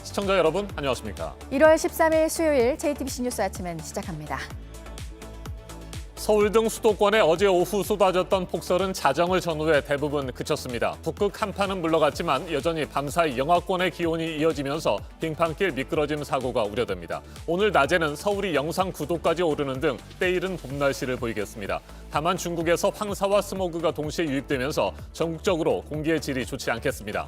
시청자 여러분, 안녕하십니까? 1월 13일 수요일 JTBC 뉴스 아침엔 시작합니다. 서울 등 수도권에 어제 오후 쏟아졌던 폭설은 자정을 전후에 대부분 그쳤습니다. 북극 한파는 물러갔지만 여전히 밤사이 영하권의 기온이 이어지면서 빙판길 미끄러짐 사고가 우려됩니다. 오늘 낮에는 서울이 영상 9도까지 오르는 등 때이른 봄 날씨를 보이겠습니다. 다만 중국에서 황사와 스모그가 동시에 유입되면서 전국적으로 공기의 질이 좋지 않겠습니다.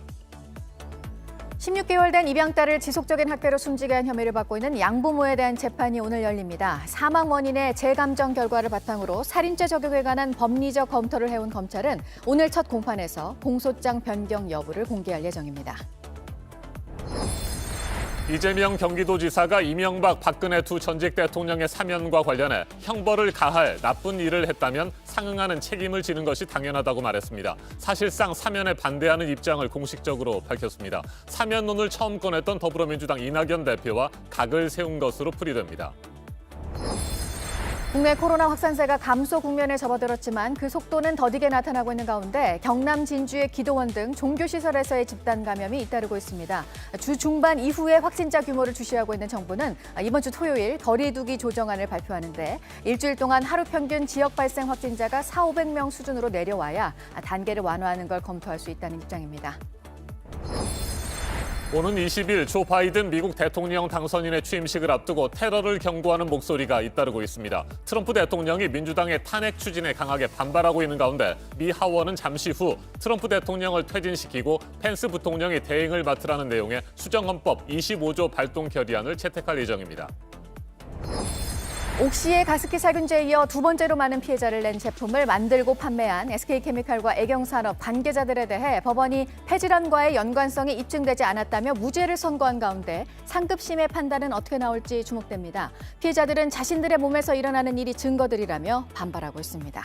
16개월 된 입양딸을 지속적인 학대로 숨지게 한 혐의를 받고 있는 양부모에 대한 재판이 오늘 열립니다. 사망 원인의 재감정 결과를 바탕으로 살인죄 적용에 관한 법리적 검토를 해온 검찰은 오늘 첫 공판에서 공소장 변경 여부를 공개할 예정입니다. 이재명 경기도지사가 이명박, 박근혜 두 전직 대통령의 사면과 관련해 형벌을 가할 나쁜 일을 했다면 상응하는 책임을 지는 것이 당연하다고 말했습니다. 사실상 사면에 반대하는 입장을 공식적으로 밝혔습니다. 사면론을 처음 꺼냈던 더불어민주당 이낙연 대표와 각을 세운 것으로 풀이됩니다. 국내 코로나 확산세가 감소 국면에 접어들었지만 그 속도는 더디게 나타나고 있는 가운데 경남 진주의 기도원 등 종교시설에서의 집단 감염이 잇따르고 있습니다. 주 중반 이후에 확진자 규모를 주시하고 있는 정부는 이번 주 토요일 거리 두기 조정안을 발표하는데 일주일 동안 하루 평균 지역 발생 확진자가 400~500명 수준으로 내려와야 단계를 완화하는 걸 검토할 수 있다는 입장입니다. 오는 20일 조 바이든 미국 대통령 당선인의 취임식을 앞두고 테러를 경고하는 목소리가 잇따르고 있습니다. 트럼프 대통령이 민주당의 탄핵 추진에 강하게 반발하고 있는 가운데 미 하원은 잠시 후 트럼프 대통령을 퇴진시키고 펜스 부통령이 대행을 맡으라는 내용의 수정헌법 25조 발동 결의안을 채택할 예정입니다. 옥시의 가습기 살균제에 이어 두 번째로 많은 피해자를 낸 제품을 만들고 판매한 SK케미칼과 애경산업 관계자들에 대해 법원이 폐질환과의 연관성이 입증되지 않았다며 무죄를 선고한 가운데 상급심의 판단은 어떻게 나올지 주목됩니다. 피해자들은 자신들의 몸에서 일어나는 일이 증거들이라며 반발하고 있습니다.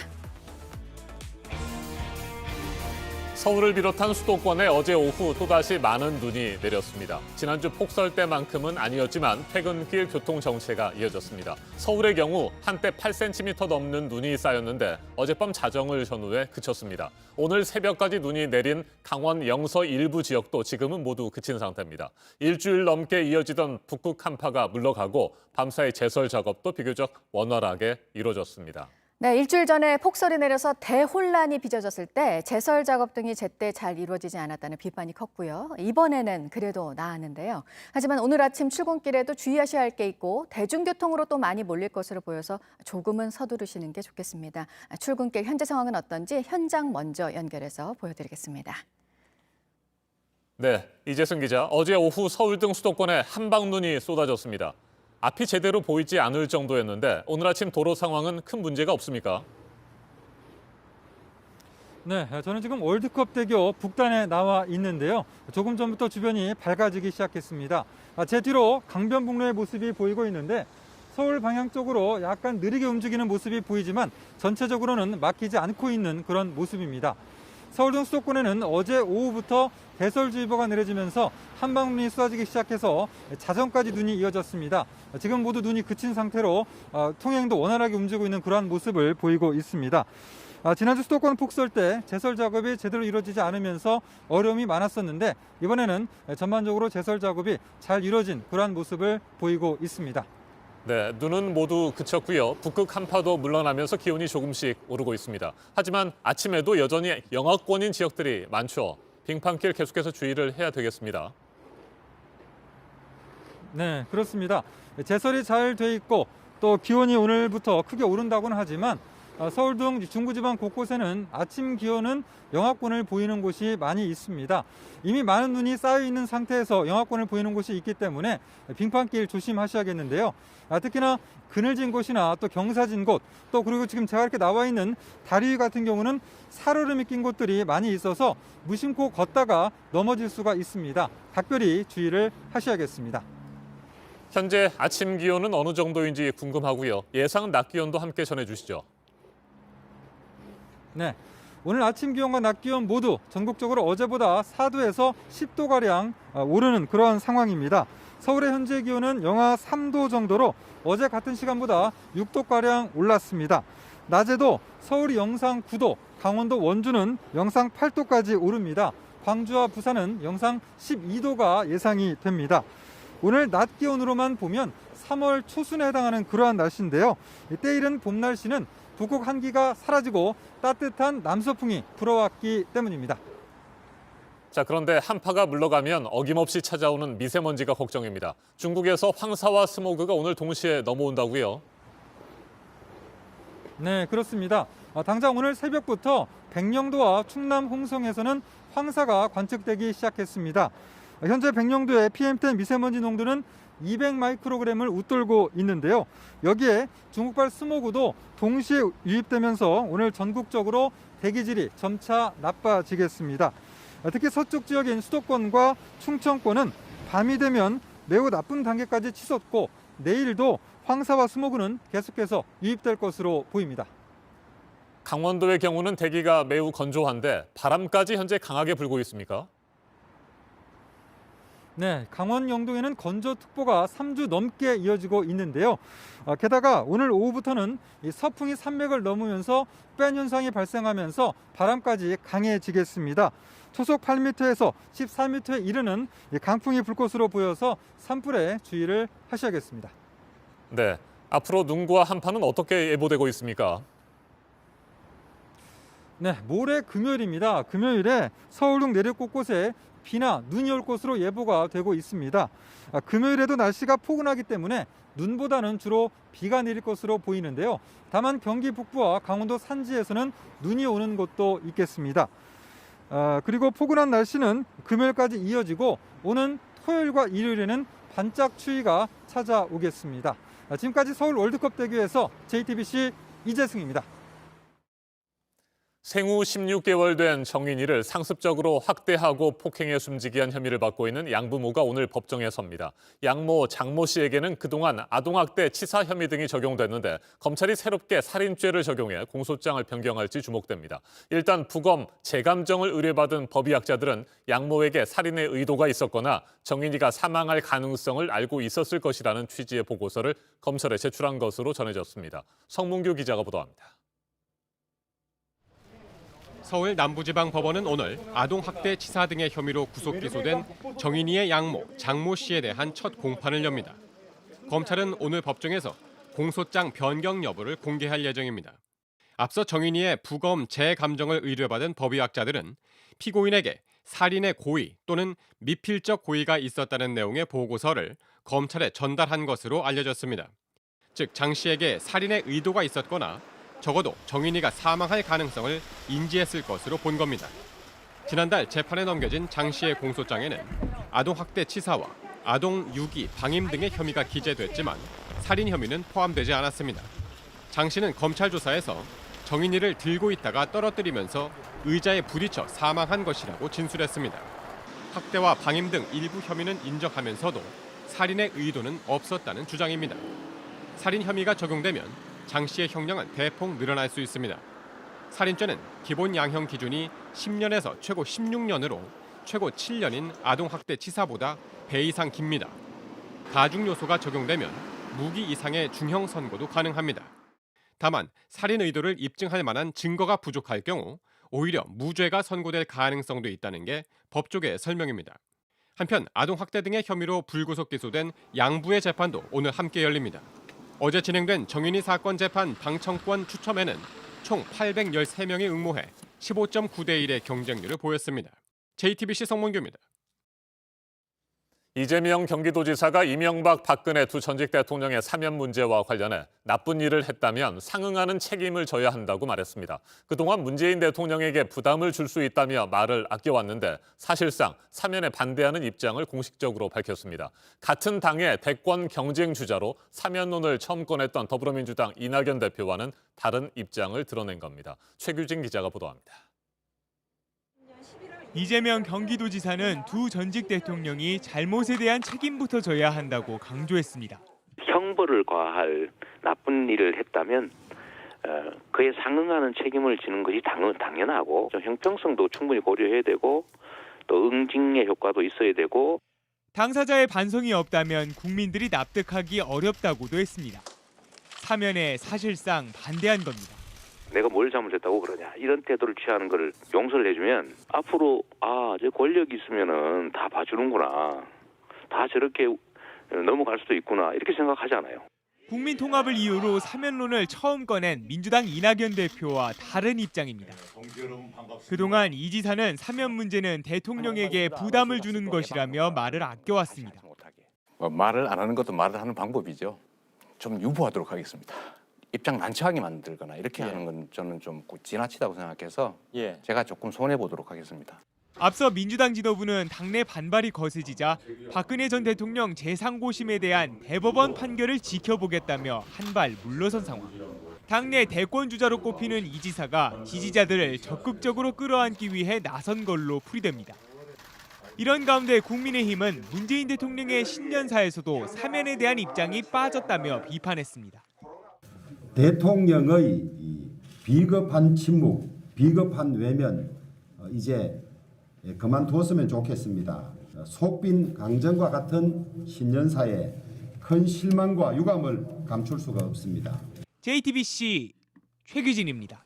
서울을 비롯한 수도권에 어제 오후 또다시 많은 눈이 내렸습니다. 지난주 폭설 때만큼은 아니었지만 퇴근길 교통 정체가 이어졌습니다. 서울의 경우 한때 8cm 넘는 눈이 쌓였는데 어젯밤 자정을 전후에 그쳤습니다. 오늘 새벽까지 눈이 내린 강원 영서 일부 지역도 지금은 모두 그친 상태입니다. 일주일 넘게 이어지던 북극 한파가 물러가고 밤사이 제설 작업도 비교적 원활하게 이루어졌습니다. 네, 일주일 전에 폭설이 내려서 대혼란이 빚어졌을 때 제설 작업 등이 제때 잘 이루어지지 않았다는 비판이 컸고요. 이번에는 그래도 나았는데요. 하지만 오늘 아침 출근길에도 주의하셔야 할 게 있고 대중교통으로 또 많이 몰릴 것으로 보여서 조금은 서두르시는 게 좋겠습니다. 출근길 현재 상황은 어떤지 현장 먼저 연결해서 보여드리겠습니다. 네, 이재승 기자. 어제 오후 서울 등 수도권에 한방눈이 쏟아졌습니다. 앞이 제대로 보이지 않을 정도였는데 오늘 아침 도로 상황은 큰 문제가 없습니까? 네, 저는 지금 월드컵대교 북단에 나와 있는데요. 조금 전부터 주변이 밝아지기 시작했습니다. 제 뒤로 강변북로의 모습이 보이고 있는데 서울 방향 쪽으로 약간 느리게 움직이는 모습이 보이지만 전체적으로는 막히지 않고 있는 그런 모습입니다. 서울 등 수도권에는 어제 오후부터 대설주의보가 내려지면서 한방눈이 쏟아지기 시작해서 자정까지 눈이 이어졌습니다. 지금 모두 눈이 그친 상태로 통행도 원활하게 움직이고 있는 그러한 모습을 보이고 있습니다. 지난주 수도권 폭설 때 제설 작업이 제대로 이루어지지 않으면서 어려움이 많았었는데 이번에는 전반적으로 제설 작업이 잘 이루어진 그러한 모습을 보이고 있습니다. 네, 눈은 모두 그쳤고요. 북극 한파도 물러나면서 기온이 조금씩 오르고 있습니다. 하지만 아침에도 여전히 영하권인 지역들이 많죠. 빙판길 계속해서 주의를 해야 되겠습니다. 네, 그렇습니다. 제설이 잘 돼 있고 또 기온이 오늘부터 크게 오른다고는 하지만 서울 등 중부지방 곳곳에는 아침 기온은 영하권을 보이는 곳이 많이 있습니다. 이미 많은 눈이 쌓여 있는 상태에서 영하권을 보이는 곳이 있기 때문에 빙판길 조심하셔야겠는데요. 특히나 그늘진 곳이나 또 경사진 곳, 또 그리고 지금 제가 이렇게 나와 있는 다리 위 같은 경우는 살얼음이 낀 곳들이 많이 있어서 무심코 걷다가 넘어질 수가 있습니다. 각별히 주의를 하셔야겠습니다. 현재 아침 기온은 어느 정도인지 궁금하고요. 예상 낮 기온도 함께 전해주시죠. 네, 오늘 아침 기온과 낮 기온 모두 전국적으로 어제보다 4도에서 10도가량 오르는 그런 상황입니다. 서울의 현재 기온은 영하 3도 정도로 어제 같은 시간보다 6도가량 올랐습니다. 낮에도 서울이 영상 9도, 강원도 원주는 영상 8도까지 오릅니다. 광주와 부산은 영상 12도가 예상이 됩니다. 오늘 낮 기온으로만 보면 3월 초순에 해당하는 그러한 날씨인데요. 때이른 봄 날씨는 북극 한기가 사라지고 따뜻한 남서풍이 불어왔기 때문입니다. 자, 그런데 한파가 물러가면 어김없이 찾아오는 미세먼지가 걱정입니다. 중국에서 황사와 스모그가 오늘 동시에 넘어온다고요? 네, 그렇습니다. 당장 오늘 새벽부터 백령도와 충남 홍성에서는 황사가 관측되기 시작했습니다. 현재 백령도의 PM10 미세먼지 농도는 200마이크로그램을 웃돌고 있는데요. 여기에 중국발 스모그도 동시에 유입되면서 오늘 전국적으로 대기질이 점차 나빠지겠습니다. 특히 서쪽 지역인 수도권과 충청권은 밤이 되면 매우 나쁜 단계까지 치솟고 내일도 황사와 스모그는 계속해서 유입될 것으로 보입니다. 강원도의 경우는 대기가 매우 건조한데 바람까지 현재 강하게 불고 있습니까? 네, 강원 영동에는 건조특보가 3주 넘게 이어지고 있는데요. 게다가 오늘 오후부터는 이 서풍이 산맥을 넘으면서 뺀 현상이 발생하면서 바람까지 강해지겠습니다. 초속 8m에서 14m에 이르는 강풍이 불 것으로 보여서 산불에 주의를 하셔야겠습니다. 네, 앞으로 눈과 한파는 어떻게 예보되고 있습니까? 네, 모레 금요일입니다. 금요일에 서울 등 내륙 곳곳에 비나 눈이 올 것으로 예보가 되고 있습니다. 금요일에도 날씨가 포근하기 때문에 눈보다는 주로 비가 내릴 것으로 보이는데요. 다만 경기 북부와 강원도 산지에서는 눈이 오는 곳도 있겠습니다. 그리고 포근한 날씨는 금요일까지 이어지고 오는 토요일과 일요일에는 반짝 추위가 찾아오겠습니다. 지금까지 서울 월드컵 대교에서 JTBC 이재승입니다. 생후 16개월 된 정인이를 상습적으로 학대하고 폭행해 숨지게 한 혐의를 받고 있는 양부모가 오늘 법정에 섭니다. 양모, 장모 씨에게는 그동안 아동학대, 치사 혐의 등이 적용됐는데 검찰이 새롭게 살인죄를 적용해 공소장을 변경할지 주목됩니다. 일단 부검, 재감정을 의뢰받은 법의학자들은 양모에게 살인의 의도가 있었거나 정인이가 사망할 가능성을 알고 있었을 것이라는 취지의 보고서를 검찰에 제출한 것으로 전해졌습니다. 성문규 기자가 보도합니다. 서울 남부지방법원은 오늘 아동학대 치사 등의 혐의로 구속 기소된 정인이의 양모, 장모 씨에 대한 첫 공판을 엽니다. 검찰은 오늘 법정에서 공소장 변경 여부를 공개할 예정입니다. 앞서 정인이의 부검 재감정을 의뢰받은 법의학자들은 피고인에게 살인의 고의 또는 미필적 고의가 있었다는 내용의 보고서를 검찰에 전달한 것으로 알려졌습니다. 즉, 장 씨에게 살인의 의도가 있었거나 적어도 정인이가 사망할 가능성을 인지했을 것으로 본 겁니다. 지난달 재판에 넘겨진 장 씨의 공소장에는 아동학대 치사와 아동 유기, 방임 등의 혐의가 기재됐지만 살인 혐의는 포함되지 않았습니다. 장 씨는 검찰 조사에서 정인이를 들고 있다가 떨어뜨리면서 의자에 부딪혀 사망한 것이라고 진술했습니다. 학대와 방임 등 일부 혐의는 인정하면서도 살인의 의도는 없었다는 주장입니다. 살인 혐의가 적용되면 장 씨의 형량은 대폭 늘어날 수 있습니다. 살인죄는 기본 양형 기준이 10년에서 최고 16년으로 최고 7년인 아동학대 치사보다 배 이상 깁니다. 가중 요소가 적용되면 무기 이상의 중형 선고도 가능합니다. 다만 살인 의도를 입증할 만한 증거가 부족할 경우 오히려 무죄가 선고될 가능성도 있다는 게 법조계의 설명입니다. 한편 아동학대 등의 혐의로 불구속 기소된 양부의 재판도 오늘 함께 열립니다. 어제 진행된 정인이 사건 재판 방청권 추첨에는 총 813명이 응모해 15.9대 1의 경쟁률을 보였습니다. JTBC 성문규입니다. 이재명 경기도지사가 이명박, 박근혜 두 전직 대통령의 사면 문제와 관련해 나쁜 일을 했다면 상응하는 책임을 져야 한다고 말했습니다. 그동안 문재인 대통령에게 부담을 줄 수 있다며 말을 아껴왔는데 사실상 사면에 반대하는 입장을 공식적으로 밝혔습니다. 같은 당의 대권 경쟁 주자로 사면론을 처음 꺼냈던 더불어민주당 이낙연 대표와는 다른 입장을 드러낸 겁니다. 최규진 기자가 보도합니다. 이재명 경기도지사는 두 전직 대통령이 잘못에 대한 책임부터 져야 한다고 강조했습니다. 형벌을 과할 나쁜 일을 했다면 그에 상응하는 책임을 지는 것이 당연하고 좀 형평성도 충분히 고려해야 되고 또 응징의 효과도 있어야 되고 당사자의 반성이 없다면 국민들이 납득하기 어렵다고도 했습니다. 사면에 사실상 반대한 겁니다. 내가 뭘 잘못했다고 그러냐 이런 태도를 취하는 걸 용서를 해주면 앞으로 제 권력이 있으면은 다 봐주는구나, 다 저렇게 넘어갈 수도 있구나 이렇게 생각하잖아요. 국민 통합을 이유로 사면론을 처음 꺼낸 민주당 이낙연 대표와 다른 입장입니다. 그동안 이 지사는 사면 문제는 대통령에게 부담을 주는 것이라며 말을 아껴왔습니다. 말을 안 하는 것도 말을 하는 방법이죠. 좀 유보하도록 하겠습니다. 입장 난처하게 만들거나 이렇게 하는 건 저는 좀 지나치다고 생각해서 제가 조금 손해 보도록 하겠습니다. 앞서 민주당 지도부는 당내 반발이 거세지자 박근혜 전 대통령 재상고심에 대한 대법원 판결을 지켜보겠다며 한발 물러선 상황. 당내 대권 주자로 꼽히는 이 지사가 지지자들을 적극적으로 끌어안기 위해 나선 걸로 풀이됩니다. 이런 가운데 국민의힘은 문재인 대통령의 신년사에서도 사면에 대한 입장이 빠졌다며 비판했습니다. 대통령의 이 비겁한 침묵, 비겁한 외면 이제 그만두었으면 좋겠습니다. 속빈 강정과 같은 신년사에 큰 실망과 유감을 감출 수가 없습니다. JTBC 최규진입니다.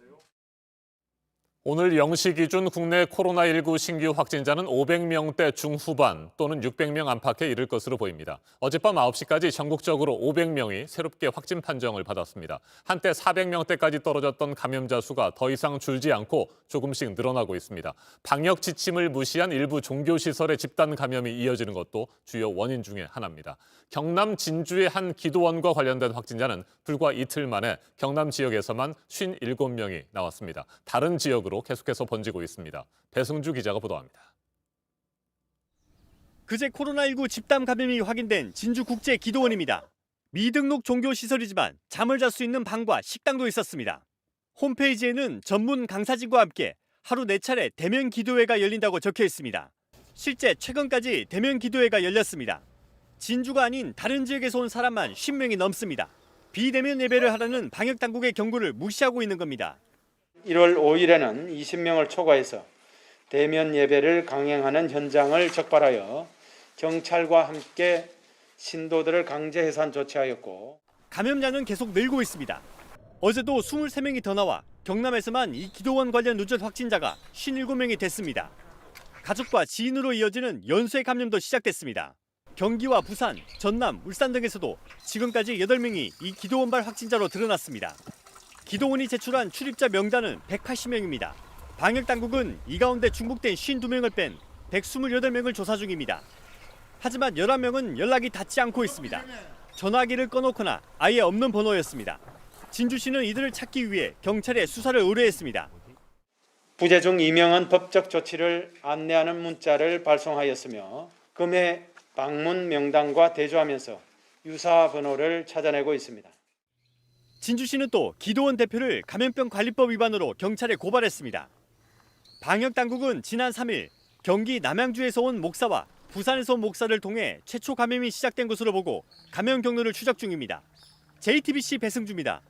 오늘 0시 기준 국내 코로나19 신규 확진자는 500명대 중후반 또는 600명 안팎에 이를 것으로 보입니다. 어젯밤 9시까지 전국적으로 500명이 새롭게 확진 판정을 받았습니다. 한때 400명대까지 떨어졌던 감염자 수가 더 이상 줄지 않고 조금씩 늘어나고 있습니다. 방역 지침을 무시한 일부 종교시설의 집단 감염이 이어지는 것도 주요 원인 중에 하나입니다. 경남 진주의 한 기도원과 관련된 확진자는 불과 이틀 만에 경남 지역에서만 57명이 나왔습니다. 다른 지역으로 계속해서 번지고 있습니다. 배승주 기자가 보도합니다. 그제 코로나19 집단 감염이 확인된 진주국제기도원입니다. 미등록 종교시설이지만 잠을 잘 수 있는 방과 식당도 있었습니다. 홈페이지에는 전문 강사진과 함께 하루 4차례 대면 기도회가 열린다고 적혀 있습니다. 실제 최근까지 대면 기도회가 열렸습니다. 진주가 아닌 다른 지역에서 온 사람만 10명이 넘습니다. 비대면 예배를 하라는 방역당국의 경고를 무시하고 있는 겁니다. 1월 5일에는 20명을 초과해서 대면 예배를 강행하는 현장을 적발하여 경찰과 함께 신도들을 강제 해산 조치하였고, 감염자는 계속 늘고 있습니다. 어제도 23명이 더 나와 경남에서만 이 기도원 관련 누적 확진자가 57명이 됐습니다. 가족과 지인으로 이어지는 연쇄 감염도 시작됐습니다. 경기와 부산, 전남, 울산 등에서도 지금까지 8명이 이 기도원발 확진자로 드러났습니다. 기도원이 제출한 출입자 명단은 180명입니다. 방역당국은 이 가운데 중복된 52명을 뺀 128명을 조사 중입니다. 하지만 11명은 연락이 닿지 않고 있습니다. 전화기를 꺼놓거나 아예 없는 번호였습니다. 진주시는 이들을 찾기 위해 경찰에 수사를 의뢰했습니다. 부재 중 2명은 법적 조치를 안내하는 문자를 발송하였으며 금해 방문 명단과 대조하면서 유사 번호를 찾아내고 있습니다. 진주시는 또 기도원 대표를 감염병 관리법 위반으로 경찰에 고발했습니다. 방역당국은 지난 3일 경기 남양주에서 온 목사와 부산에서 온 목사를 통해 최초 감염이 시작된 것으로 보고 감염 경로를 추적 중입니다. JTBC 배승주입니다.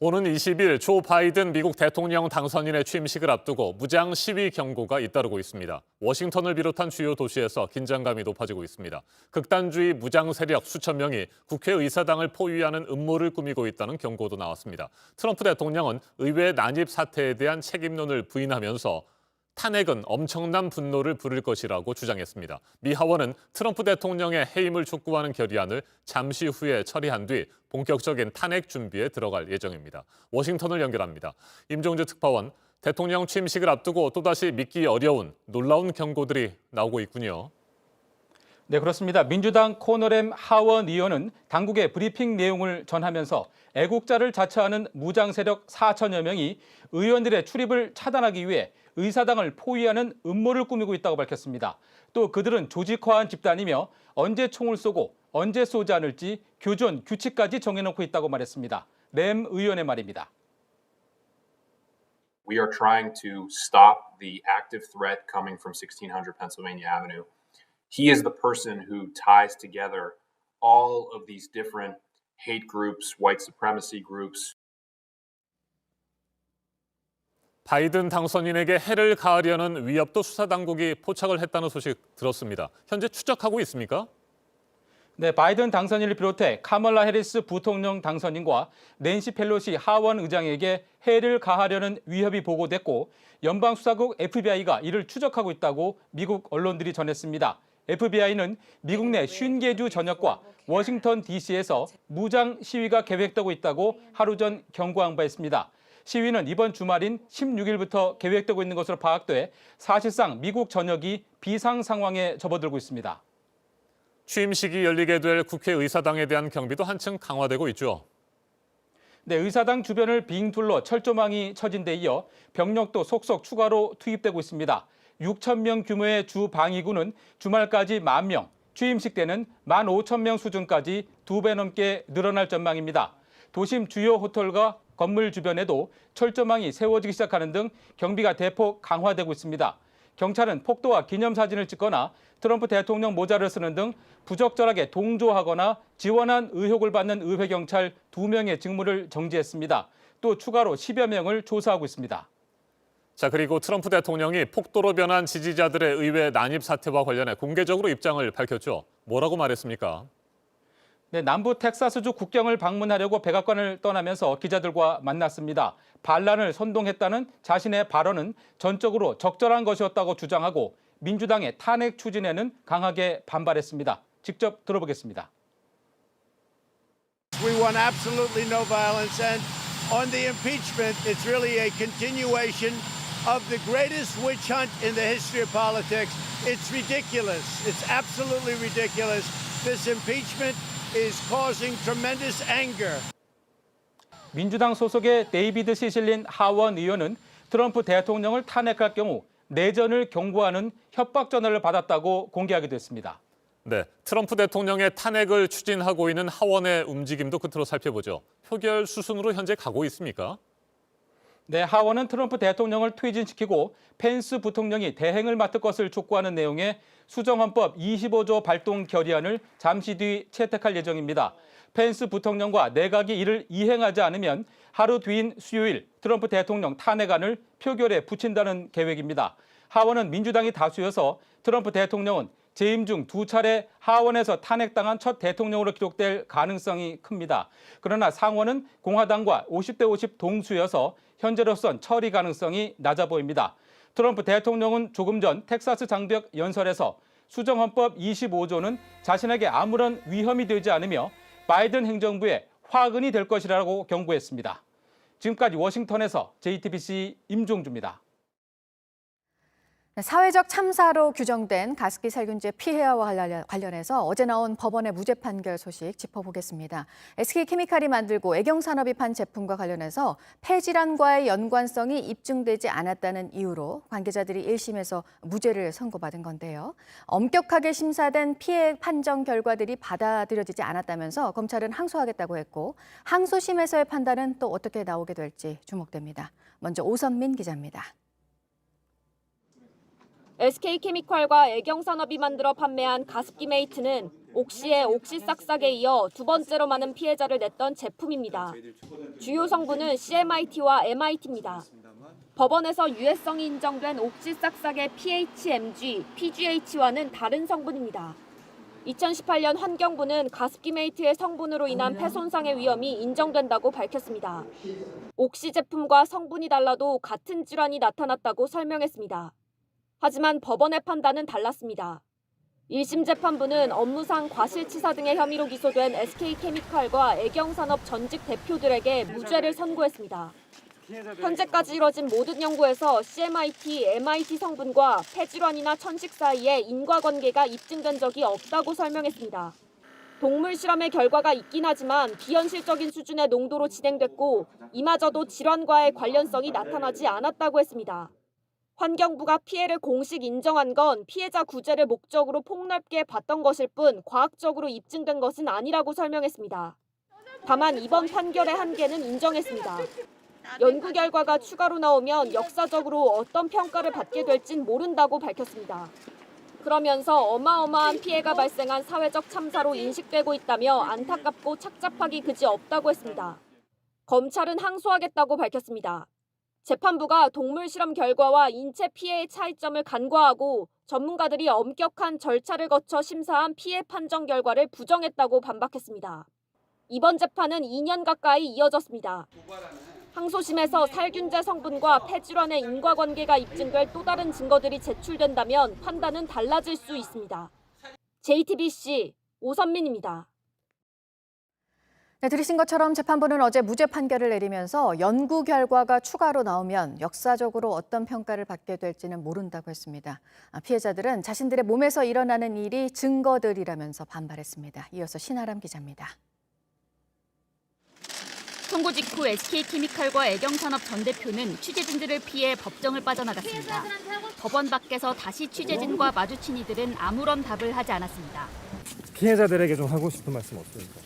오는 20일 조 바이든 미국 대통령 당선인의 취임식을 앞두고 무장 시위 경고가 잇따르고 있습니다. 워싱턴을 비롯한 주요 도시에서 긴장감이 높아지고 있습니다. 극단주의 무장 세력 수천 명이 국회의사당을 포위하는 음모를 꾸미고 있다는 경고도 나왔습니다. 트럼프 대통령은 의회 난입 사태에 대한 책임론을 부인하면서 탄핵은 엄청난 분노를 부를 것이라고 주장했습니다. 미 하원은 트럼프 대통령의 해임을 촉구하는 결의안을 잠시 후에 처리한 뒤 본격적인 탄핵 준비에 들어갈 예정입니다. 워싱턴을 연결합니다. 임종재 특파원, 대통령 취임식을 앞두고 또다시 믿기 어려운 놀라운 경고들이 나오고 있군요. 네, 그렇습니다. 민주당 코너램 하원 의원은 당국의 브리핑 내용을 전하면서 애국자를 자처하는 무장 세력 4천여 명이 의원들의 출입을 차단하기 위해 의사당을 포위하는 음모를 꾸미고 있다고 밝혔습니다. 또 그들은 조직화한 집단이며 언제 총을 쏘고 언제 쏘지 않을지 교전, 규칙까지 정해놓고 있다고 말했습니다. 램 의원의 말입니다. We are trying to stop the active threat coming from 1600 Pennsylvania Avenue. He is the person who ties together all of these different hate groups, white supremacy groups. 바이든 당선인에게 해를 가하려는 위협도 수사당국이 포착을 했다는 소식 들었습니다. 현재 추적하고 있습니까? 네, 바이든 당선인을 비롯해 카멀라 해리스 부통령 당선인과 낸시 펠로시 하원 의장에게 해를 가하려는 위협이 보고됐고 연방수사국 FBI가 이를 추적하고 있다고 미국 언론들이 전했습니다. FBI는 미국 내 50개 전역과 워싱턴 DC에서 무장 시위가 계획되고 있다고 하루 전 경고한 바 있습니다. 시위는 이번 주말인 16일부터 계획되고 있는 것으로 파악돼 사실상 미국 전역이 비상 상황에 접어들고 있습니다. 취임식이 열리게 될 국회의사당에 대한 경비도 한층 강화되고 있죠. 네, 의사당 주변을 빙둘러 철조망이 쳐진 데 이어 병력도 속속 추가로 투입되고 있습니다. 6천 명 규모의 주 방위군은 주말까지 1만 명, 취임식 때는 15,000명 수준까지 2배 넘게 늘어날 전망입니다. 도심 주요 호텔과 건물 주변에도 철조망이 세워지기 시작하는 등 경비가 대폭 강화되고 있습니다. 경찰은 폭도와 기념사진을 찍거나 트럼프 대통령 모자를 쓰는 등 부적절하게 동조하거나 지원한 의혹을 받는 의회경찰 2명의 직무를 정지했습니다. 또 추가로 10여 명을 조사하고 있습니다. 자, 그리고 트럼프 대통령이 폭도로 변한 지지자들의 의회 난입 사태와 관련해 공개적으로 입장을 밝혔죠. 뭐라고 말했습니까? 네, 남부 텍사스주 국경을 방문하려고 백악관을 떠나면서 기자들과 만났습니다. 반란을 선동했다는 자신의 발언은 전적으로 적절한 것이었다고 주장하고 민주당의 탄핵 추진에는 강하게 반발했습니다. 직접 들어보겠습니다. We want absolutely no violence, and on the impeachment, it's really a continuation of the greatest witch hunt in the history of politics. It's ridiculous. It's absolutely ridiculous. This impeachment is causing tremendous anger. 민주당 소속의 데이비드 시실린 하원 의원은 트럼프 대통령을 탄핵할 경우 내전을 경고하는 협박 전화를 받았다고 공개하기도 했습니다. 네, 트럼프 대통령의 탄핵을 추진하고 있는 하원의 움직임도 끝으로 살펴보죠. 표결 수순으로 현재 가고 있습니까? 네, 하원은 트럼프 대통령을 퇴진시키고 펜스 부통령이 대행을 맡을 것을 촉구하는 내용의 수정헌법 25조 발동 결의안을 잠시 뒤 채택할 예정입니다. 펜스 부통령과 내각이 이를 이행하지 않으면 하루 뒤인 수요일 트럼프 대통령 탄핵안을 표결에 붙인다는 계획입니다. 하원은 민주당이 다수여서 트럼프 대통령은 재임 중 2차례 하원에서 탄핵당한 첫 대통령으로 기록될 가능성이 큽니다. 그러나 상원은 공화당과 50대 50 동수여서 현재로선 처리 가능성이 낮아 보입니다. 트럼프 대통령은 조금 전 텍사스 장벽 연설에서 수정헌법 25조는 자신에게 아무런 위험이 되지 않으며 바이든 행정부의 화근이 될 것이라고 경고했습니다. 지금까지 워싱턴에서 JTBC 임종주입니다. 사회적 참사로 규정된 가습기 살균제 피해와 관련해서 어제 나온 법원의 무죄 판결 소식 짚어보겠습니다. SK케미칼이 만들고 애경산업이 판 제품과 관련해서 폐질환과의 연관성이 입증되지 않았다는 이유로 관계자들이 1심에서 무죄를 선고받은 건데요. 엄격하게 심사된 피해 판정 결과들이 받아들여지지 않았다면서 검찰은 항소하겠다고 했고 항소심에서의 판단은 또 어떻게 나오게 될지 주목됩니다. 먼저 오선민 기자입니다. SK케미칼과 애경산업이 만들어 판매한 가습기 메이트는 옥시의 옥시싹싹에 이어 두 번째로 많은 피해자를 냈던 제품입니다. 주요 성분은 CMIT와 MIT입니다. 법원에서 유해성이 인정된 옥시싹싹의 PHMG, PGH와는 다른 성분입니다. 2018년 환경부는 가습기 메이트의 성분으로 인한 폐 손상의 위험이 인정된다고 밝혔습니다. 옥시 제품과 성분이 달라도 같은 질환이 나타났다고 설명했습니다. 하지만 법원의 판단은 달랐습니다. 1심 재판부는 업무상 과실치사 등의 혐의로 기소된 SK케미칼과 애경산업 전직 대표들에게 무죄를 선고했습니다. 현재까지 이뤄진 모든 연구에서 CMIT, MIT 성분과 폐질환이나 천식 사이에 인과관계가 입증된 적이 없다고 설명했습니다. 동물 실험의 결과가 있긴 하지만 비현실적인 수준의 농도로 진행됐고 이마저도 질환과의 관련성이 나타나지 않았다고 했습니다. 환경부가 피해를 공식 인정한 건 피해자 구제를 목적으로 폭넓게 봤던 것일 뿐 과학적으로 입증된 것은 아니라고 설명했습니다. 다만 이번 판결의 한계는 인정했습니다. 연구 결과가 추가로 나오면 역사적으로 어떤 평가를 받게 될진 모른다고 밝혔습니다. 그러면서 어마어마한 피해가 발생한 사회적 참사로 인식되고 있다며 안타깝고 착잡하기 그지없다고 했습니다. 검찰은 항소하겠다고 밝혔습니다. 재판부가 동물 실험 결과와 인체 피해의 차이점을 간과하고 전문가들이 엄격한 절차를 거쳐 심사한 피해 판정 결과를 부정했다고 반박했습니다. 이번 재판은 2년 가까이 이어졌습니다. 항소심에서 살균제 성분과 폐질환의 인과관계가 입증될 또 다른 증거들이 제출된다면 판단은 달라질 수 있습니다. JTBC 오선민입니다. 네, 들으신 것처럼 재판부는 어제 무죄 판결을 내리면서 연구 결과가 추가로 나오면 역사적으로 어떤 평가를 받게 될지는 모른다고 했습니다. 피해자들은 자신들의 몸에서 일어나는 일이 증거들이라면서 반발했습니다. 이어서 신아람 기자입니다. 선고 직후 SK케미칼과 애경산업 전 대표는 취재진들을 피해 법정을 빠져나갔습니다. 법원 밖에서 다시 취재진과 마주친 이들은 아무런 답을 하지 않았습니다. 피해자들에게 좀 하고 싶은 말씀 없습니까?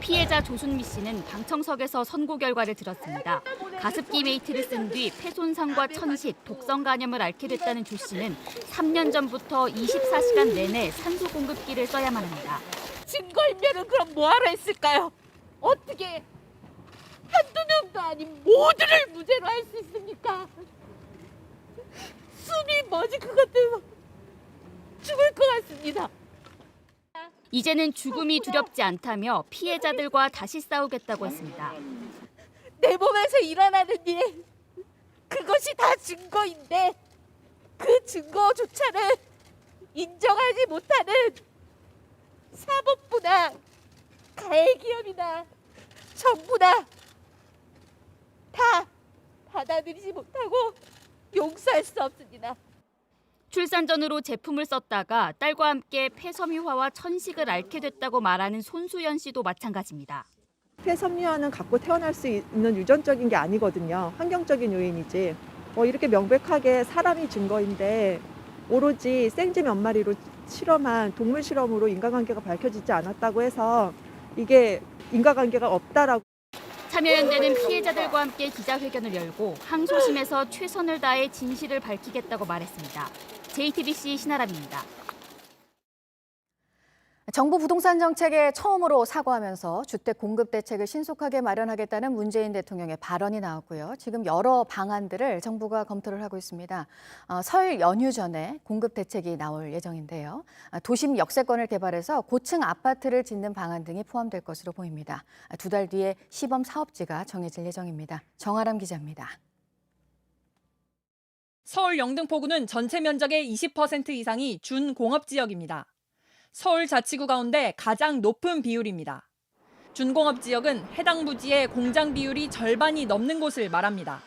피해자 조순미 씨는 방청석에서 선고 결과를 들었습니다. 가습기 메이트를 쓴 뒤 폐손상과 천식, 독성 간염을 앓게 됐다는 조 씨는 3년 전부터 24시간 내내 산소 공급기를 써야만 합니다. 증거인멸은 그럼 뭐하러 했을까요? 어떻게 한두 명도 아닌 모두를 무죄로 할 수 있습니까? 숨이 멎을 것 같아서 죽을 것 같습니다. 이제는 죽음이 두렵지 않다며 피해자들과 다시 싸우겠다고 했습니다. 내 몸에서 일어나는 일, 그것이 다 증거인데 그 증거조차를 인정하지 못하는 사법부나 가해기업이나 정부나 다 받아들이지 못하고 용서할 수 없습니다. 출산 전으로 제품을 썼다가 딸과 함께 폐섬유화와 천식을 앓게 됐다고 말하는 손수연 씨도 마찬가지입니다. 폐섬유화는 갖고 태어날 수 있는 유전적인 게 아니거든요. 환경적인 요인이지. 이렇게 명백하게 사람이 증거인데 오로지 생쥐 몇 마리로 실험한 동물 실험으로 인과관계가 밝혀지지 않았다고 해서 이게 인과관계가 없다라고. 참여연대는 피해자들과 함께 기자회견을 열고 항소심에서 최선을 다해 진실을 밝히겠다고 말했습니다. JTBC 신아람입니다. 정부 부동산 정책에 처음으로 사과하면서 주택 공급 대책을 신속하게 마련하겠다는 문재인 대통령의 발언이 나왔고요. 지금 여러 방안들을 정부가 검토를 하고 있습니다. 설 연휴 전에 공급 대책이 나올 예정인데요. 도심 역세권을 개발해서 고층 아파트를 짓는 방안 등이 포함될 것으로 보입니다. 2달 뒤에 시범 사업지가 정해질 예정입니다. 정아람 기자입니다. 서울 영등포구는 전체 면적의 20% 이상이 준공업지역입니다. 서울자치구 가운데 가장 높은 비율입니다. 준공업지역은 해당 부지의 공장 비율이 절반이 넘는 곳을 말합니다.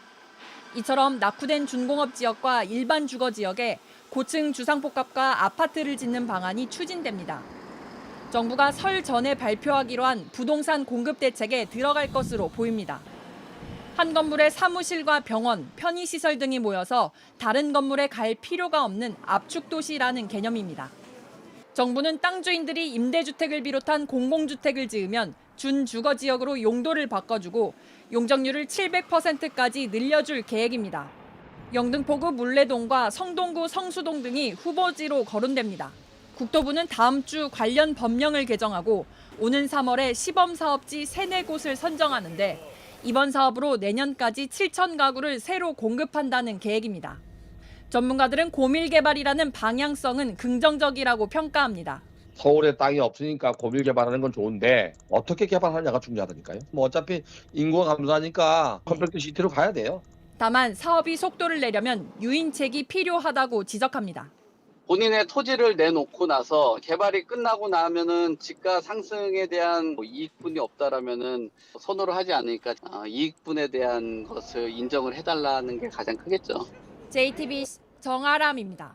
이처럼 낙후된 준공업지역과 일반 주거지역에 고층 주상복합과 아파트를 짓는 방안이 추진됩니다. 정부가 설 전에 발표하기로 한 부동산 공급 대책에 들어갈 것으로 보입니다. 한 건물에 사무실과 병원, 편의시설 등이 모여서 다른 건물에 갈 필요가 없는 압축도시라는 개념입니다. 정부는 땅 주인들이 임대주택을 비롯한 공공주택을 지으면 준주거지역으로 용도를 바꿔주고 용적률을 700%까지 늘려줄 계획입니다. 영등포구 물레동과 성동구 성수동 등이 후보지로 거론됩니다. 국토부는 다음 주 관련 법령을 개정하고 오는 3월에 시범사업지 3-4곳을 선정하는데 이번 사업으로 내년까지 7천 가구를 새로 공급한다는 계획입니다. 전문가들은 고밀 개발이라는 방향성은 긍정적이라고 평가합니다. 서울에 땅이 없으니까 고밀 개발하는 건 좋은데 어떻게 개발하냐가 중요하다니까요. 어차피 인구가 감소하니까 컴팩트 시티로 가야 돼요. 다만 사업이 속도를 내려면 유인책이 필요하다고 지적합니다. 본인의 토지를 내놓고 나서 개발이 끝나고 나면은 집가 상승에 대한 이익분이 없다라면은 선호를 하지 않으니까 이익분에 대한 것을 인정을 해달라는 게 가장 크겠죠. JTBC 정아람입니다.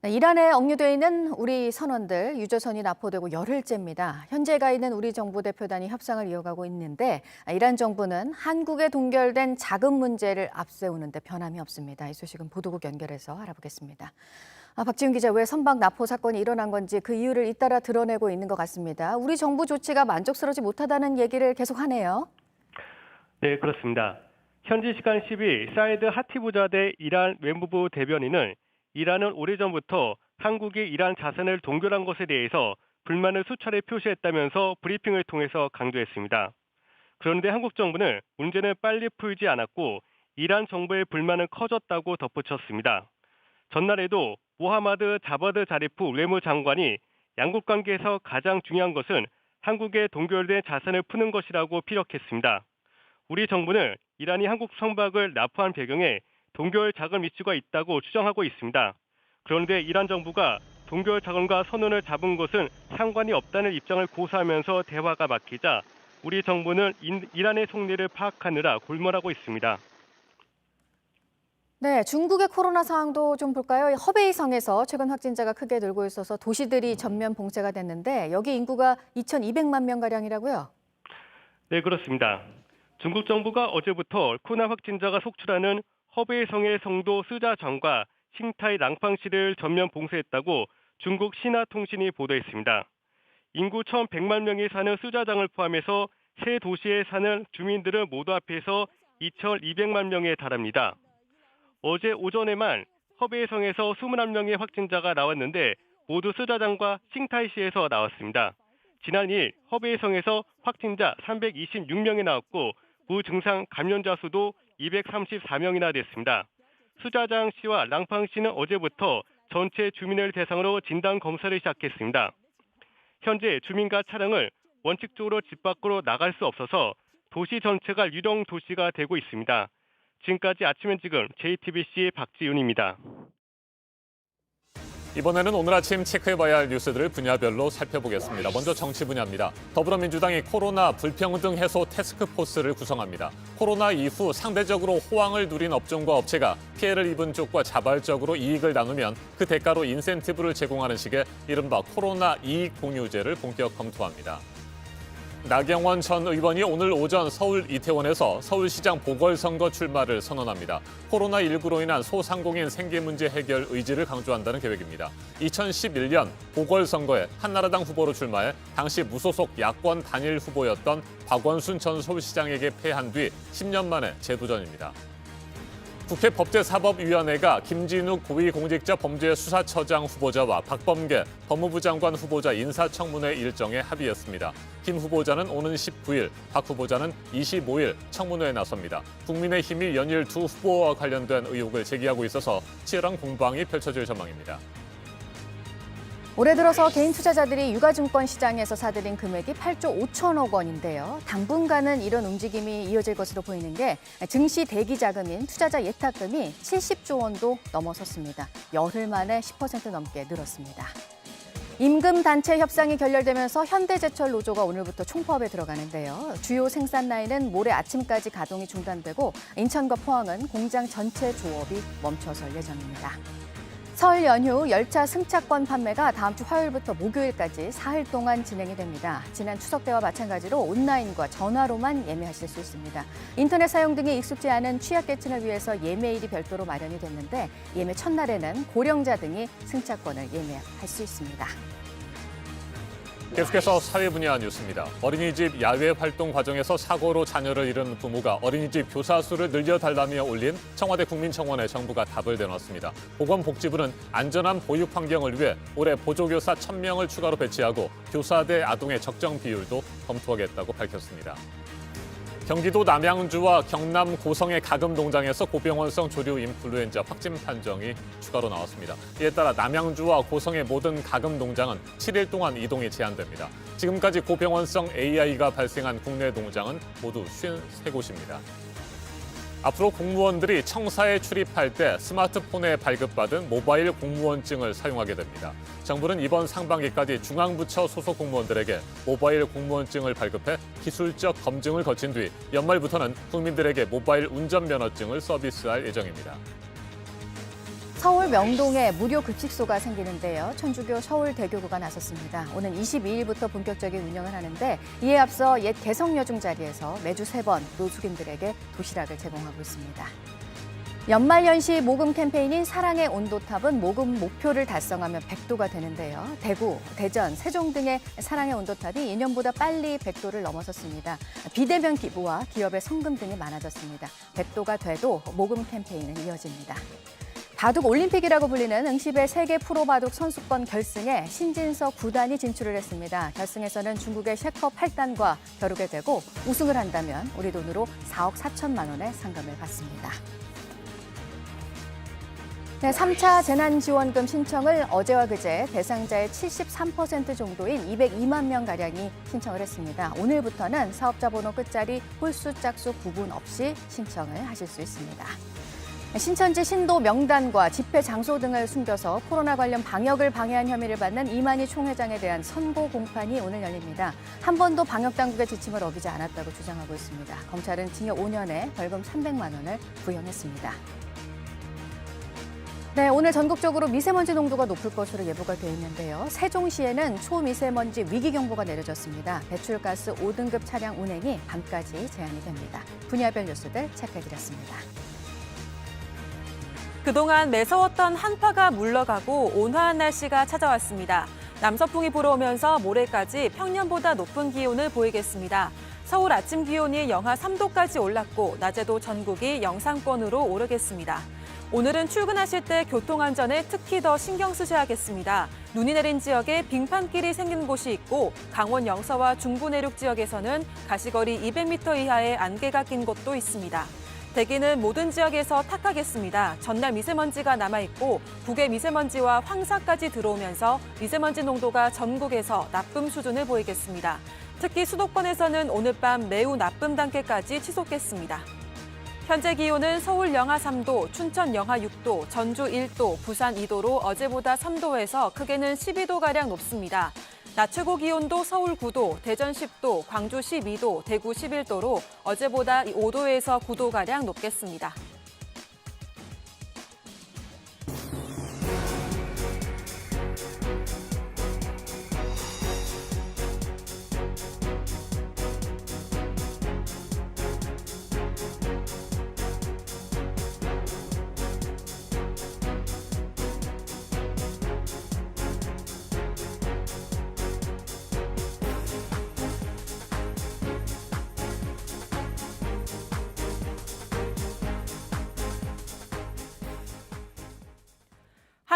이란에 억류돼 있는 우리 선원들 유조선이 납포되고 열흘째입니다. 현재 가 있는 우리 정부 대표단이 협상을 이어가고 있는데 이란 정부는 한국에 동결된 자금 문제를 앞세우는데 변함이 없습니다. 이 소식은 보도국 연결해서 알아보겠습니다. 박지훈 기자, 왜 선박 납포 사건이 일어난 건지 그 이유를 잇따라 드러내고 있는 것 같습니다. 우리 정부 조치가 만족스럽지 못하다는 얘기를 계속하네요. 네, 그렇습니다. 현지 시간 10일 사이드 하티부자데 이란 외무부 대변인은 이란은 오래전부터 한국이 이란 자산을 동결한 것에 대해서 불만을 수차례 표시했다면서 브리핑을 통해서 강조했습니다. 그런데 한국 정부는 문제는 빨리 풀지 않았고 이란 정부의 불만은 커졌다고 덧붙였습니다. 전날에도 모하마드 자바드 자리프 외무장관이 양국 관계에서 가장 중요한 것은 한국의 동결된 자산을 푸는 것이라고 피력했습니다. 우리 정부는 이란이 한국 선박을 납포한 배경에 동결 자금 이슈가 있다고 추정하고 있습니다. 그런데 이란 정부가 동결 자금과 선언을 잡은 것은 상관이 없다는 입장을 고수하면서 대화가 막히자 우리 정부는 이란의 속내를 파악하느라 골몰하고 있습니다. 네, 중국의 코로나 상황도 좀 볼까요? 허베이성에서 최근 확진자가 크게 늘고 있어서 도시들이 전면 봉쇄가 됐는데 여기 인구가 2,200만 명가량이라고요? 네, 그렇습니다. 중국 정부가 어제부터 코로나 확진자가 속출하는 허베이성의 성도 스자정과 싱타이 랑팡시를 전면 봉쇄했다고 중국 신화통신이 보도했습니다. 인구 1,100만 명이 사는 스자장을 포함해서 세 도시에 사는 주민들은 모두 합해서 2,200만 명에 달합니다. 어제 오전에만 허베이성에서 21명의 확진자가 나왔는데 모두 스자장과 싱타이시에서 나왔습니다. 지난 2일 허베이성에서 확진자 326명이 나왔고 무증상 감염자 수도 234명이나 됐습니다. 스자장시와 랑팡시는 어제부터 전체 주민을 대상으로 진단 검사를 시작했습니다. 현재 주민과 차량을 원칙적으로 집 밖으로 나갈 수 없어서 도시 전체가 유령 도시가 되고 있습니다. 지금까지 아침엔 지금 JTBC 박지윤입니다. 이번에는 오늘 아침 체크해봐야 할 뉴스들을 분야별로 살펴보겠습니다. 먼저 정치 분야입니다. 더불어민주당이 코로나 불평등 해소 태스크포스를 구성합니다. 코로나 이후 상대적으로 호황을 누린 업종과 업체가 피해를 입은 쪽과 자발적으로 이익을 나누면 그 대가로 인센티브를 제공하는 식의 이른바 코로나 이익 공유제를 본격 검토합니다. 나경원 전 의원이 오늘 오전 서울 이태원에서 서울시장 보궐선거 출마를 선언합니다. 코로나19로 인한 소상공인 생계 문제 해결 의지를 강조한다는 계획입니다. 2011년 보궐선거에 한나라당 후보로 출마해 당시 무소속 야권 단일 후보였던 박원순 전 서울시장에게 패한 뒤 10년 만에 재도전입니다. 국회 법제사법위원회가 김진욱 고위공직자범죄수사처장 후보자와 박범계 법무부 장관 후보자 인사청문회 일정에 합의했습니다. 김 후보자는 오는 19일, 박 후보자는 25일 청문회에 나섭니다. 국민의힘이 연일 두 후보와 관련된 의혹을 제기하고 있어서 치열한 공방이 펼쳐질 전망입니다. 올해 들어서 개인 투자자들이 유가증권 시장에서 사들인 금액이 8조 5천억 원인데요. 당분간은 이런 움직임이 이어질 것으로 보이는 게 증시 대기 자금인 투자자 예탁금이 70조 원도 넘어섰습니다. 열흘 만에 10% 넘게 늘었습니다. 임금 단체 협상이 결렬되면서 현대제철 노조가 오늘부터 총파업에 들어가는데요. 주요 생산 라인은 모레 아침까지 가동이 중단되고 인천과 포항은 공장 전체 조업이 멈춰설 예정입니다. 설 연휴 열차 승차권 판매가 다음 주 화요일부터 목요일까지 4일 동안 진행이 됩니다. 지난 추석 때와 마찬가지로 온라인과 전화로만 예매하실 수 있습니다. 인터넷 사용 등에 익숙지 않은 취약계층을 위해서 예매일이 별도로 마련이 됐는데 예매 첫날에는 고령자 등이 승차권을 예매할 수 있습니다. 계속해서 사회 분야 뉴스입니다. 어린이집 야외 활동 과정에서 사고로 자녀를 잃은 부모가 어린이집 교사 수를 늘려달라며 올린 청와대 국민청원에 정부가 답을 내놨습니다. 보건복지부는 안전한 보육 환경을 위해 올해 보조교사 1,000명을 추가로 배치하고 교사 대 아동의 적정 비율도 검토하겠다고 밝혔습니다. 경기도 남양주와 경남 고성의 가금 농장에서 고병원성 조류 인플루엔자 확진 판정이 추가로 나왔습니다. 이에 따라 남양주와 고성의 모든 가금 농장은 7일 동안 이동이 제한됩니다. 지금까지 고병원성 AI가 발생한 국내 농장은 모두 53곳입니다. 앞으로 공무원들이 청사에 출입할 때 스마트폰에 발급받은 모바일 공무원증을 사용하게 됩니다. 정부는 이번 상반기까지 중앙부처 소속 공무원들에게 모바일 공무원증을 발급해 기술적 검증을 거친 뒤 연말부터는 국민들에게 모바일 운전면허증을 서비스할 예정입니다. 서울 명동에 무료 급식소가 생기는데요. 천주교 서울대교구가 나섰습니다. 오는 22일부터 본격적인 운영을 하는데 이에 앞서 옛 개성여중 자리에서 매주 3번 노숙인들에게 도시락을 제공하고 있습니다. 연말연시 모금 캠페인인 사랑의 온도탑은 모금 목표를 달성하면 100도가 되는데요. 대구, 대전, 세종 등의 사랑의 온도탑이 2년보다 빨리 100도를 넘어섰습니다. 비대면 기부와 기업의 성금 등이 많아졌습니다. 100도가 돼도 모금 캠페인은 이어집니다. 바둑 올림픽이라고 불리는 응시배 세계 프로 바둑 선수권 결승에 신진서 9단이 진출을 했습니다. 결승에서는 중국의 셰커 8단과 겨루게 되고 우승을 한다면 우리 돈으로 4억 4천만 원의 상금을 받습니다. 네, 3차 재난지원금 신청을 어제와 그제 대상자의 73% 정도인 202만 명가량이 신청을 했습니다. 오늘부터는 사업자 번호 끝자리 홀수 짝수 구분 없이 신청을 하실 수 있습니다. 신천지 신도 명단과 집회 장소 등을 숨겨서 코로나 관련 방역을 방해한 혐의를 받는 이만희 총회장에 대한 선고 공판이 오늘 열립니다. 한 번도 방역당국의 지침을 어기지 않았다고 주장하고 있습니다. 검찰은 징역 5년에 벌금 300만 원을 부형했습니다. 네, 오늘 전국적으로 미세먼지 농도가 높을 것으로 예보가 되어 있는데요. 세종시에는 초미세먼지 위기경보가 내려졌습니다. 배출가스 5등급 차량 운행이 밤까지 제한이 됩니다. 분야별 뉴스들 체크해드렸습니다. 그동안 매서웠던 한파가 물러가고 온화한 날씨가 찾아왔습니다. 남서풍이 불어오면서 모레까지 평년보다 높은 기온을 보이겠습니다. 서울 아침 기온이 영하 3도까지 올랐고 낮에도 전국이 영상권으로 오르겠습니다. 오늘은 출근하실 때 교통안전에 특히 더 신경 쓰셔야겠습니다. 눈이 내린 지역에 빙판길이 생긴 곳이 있고 강원 영서와 중부 내륙 지역에서는 가시거리 200m 이하의 안개가 낀 곳도 있습니다. 대기는 모든 지역에서 탁하겠습니다. 전날 미세먼지가 남아있고 북의 미세먼지와 황사까지 들어오면서 미세먼지 농도가 전국에서 나쁨 수준을 보이겠습니다. 특히 수도권에서는 오늘 밤 매우 나쁨 단계까지 치솟겠습니다. 현재 기온은 서울 영하 3도, 춘천 영하 6도, 전주 1도, 부산 2도로 어제보다 3도에서 크게는 12도가량 높습니다. 낮 최고 기온도 서울 9도, 대전 10도, 광주 12도, 대구 11도로 어제보다 5도에서 9도가량 높겠습니다.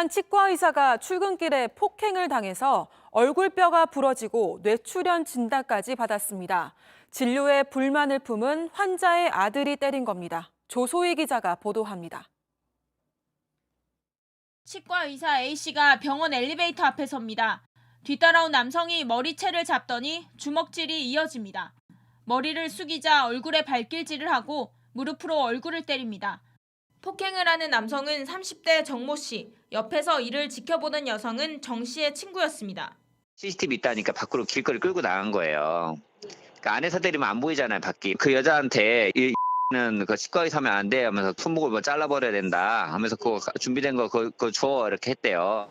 한 치과 의사가 출근길에 폭행을 당해서 얼굴뼈가 부러지고 뇌출혈 진단까지 받았습니다. 진료에 불만을 품은 환자의 아들이 때린 겁니다. 조소희 기자가 보도합니다. 치과 의사 A씨가 병원 엘리베이터 앞에 섭니다. 뒤따라온 남성이 머리채를 잡더니 주먹질이 이어집니다. 머리를 숙이자 얼굴에 발길질을 하고 무릎으로 얼굴을 때립니다. 폭행을 하는 남성은 30대 정모 씨, 옆에서 이를 지켜보던 여성은 정 씨의 친구였습니다. CCTV 있다니까 밖으로 길거리 끌고 나간 거예요. 그러니까 안에서 때리면 안 보이잖아요, 밖이. 그 여자한테 는 그 치과 의사 하면 안 돼 하면서 손목을 뭐 잘라버려야 된다 하면서 그거 준비된 거 그거 줘 이렇게 했대요.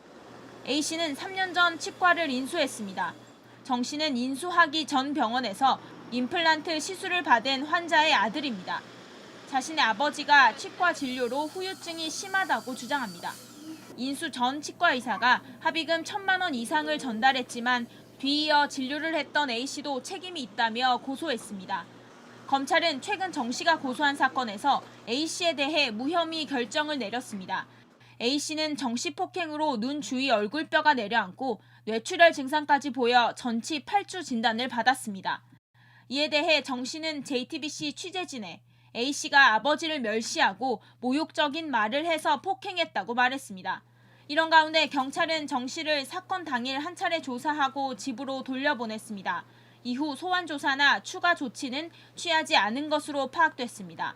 A 씨는 3년 전 치과를 인수했습니다. 정 씨는 인수하기 전 병원에서 임플란트 시술을 받은 환자의 아들입니다. 자신의 아버지가 치과 진료로 후유증이 심하다고 주장합니다. 인수 전 치과 의사가 합의금 1,000만 원 이상을 전달했지만 뒤이어 진료를 했던 A 씨도 책임이 있다며 고소했습니다. 검찰은 최근 정 씨가 고소한 사건에서 A 씨에 대해 무혐의 결정을 내렸습니다. A 씨는 정 씨 폭행으로 눈 주위 얼굴뼈가 내려앉고 뇌출혈 증상까지 보여 전치 8주 진단을 받았습니다. 이에 대해 정 씨는 JTBC 취재진에 A 씨가 아버지를 멸시하고 모욕적인 말을 해서 폭행했다고 말했습니다. 이런 가운데 경찰은 정 씨를 사건 당일 한 차례 조사하고 집으로 돌려보냈습니다. 이후 소환 조사나 추가 조치는 취하지 않은 것으로 파악됐습니다.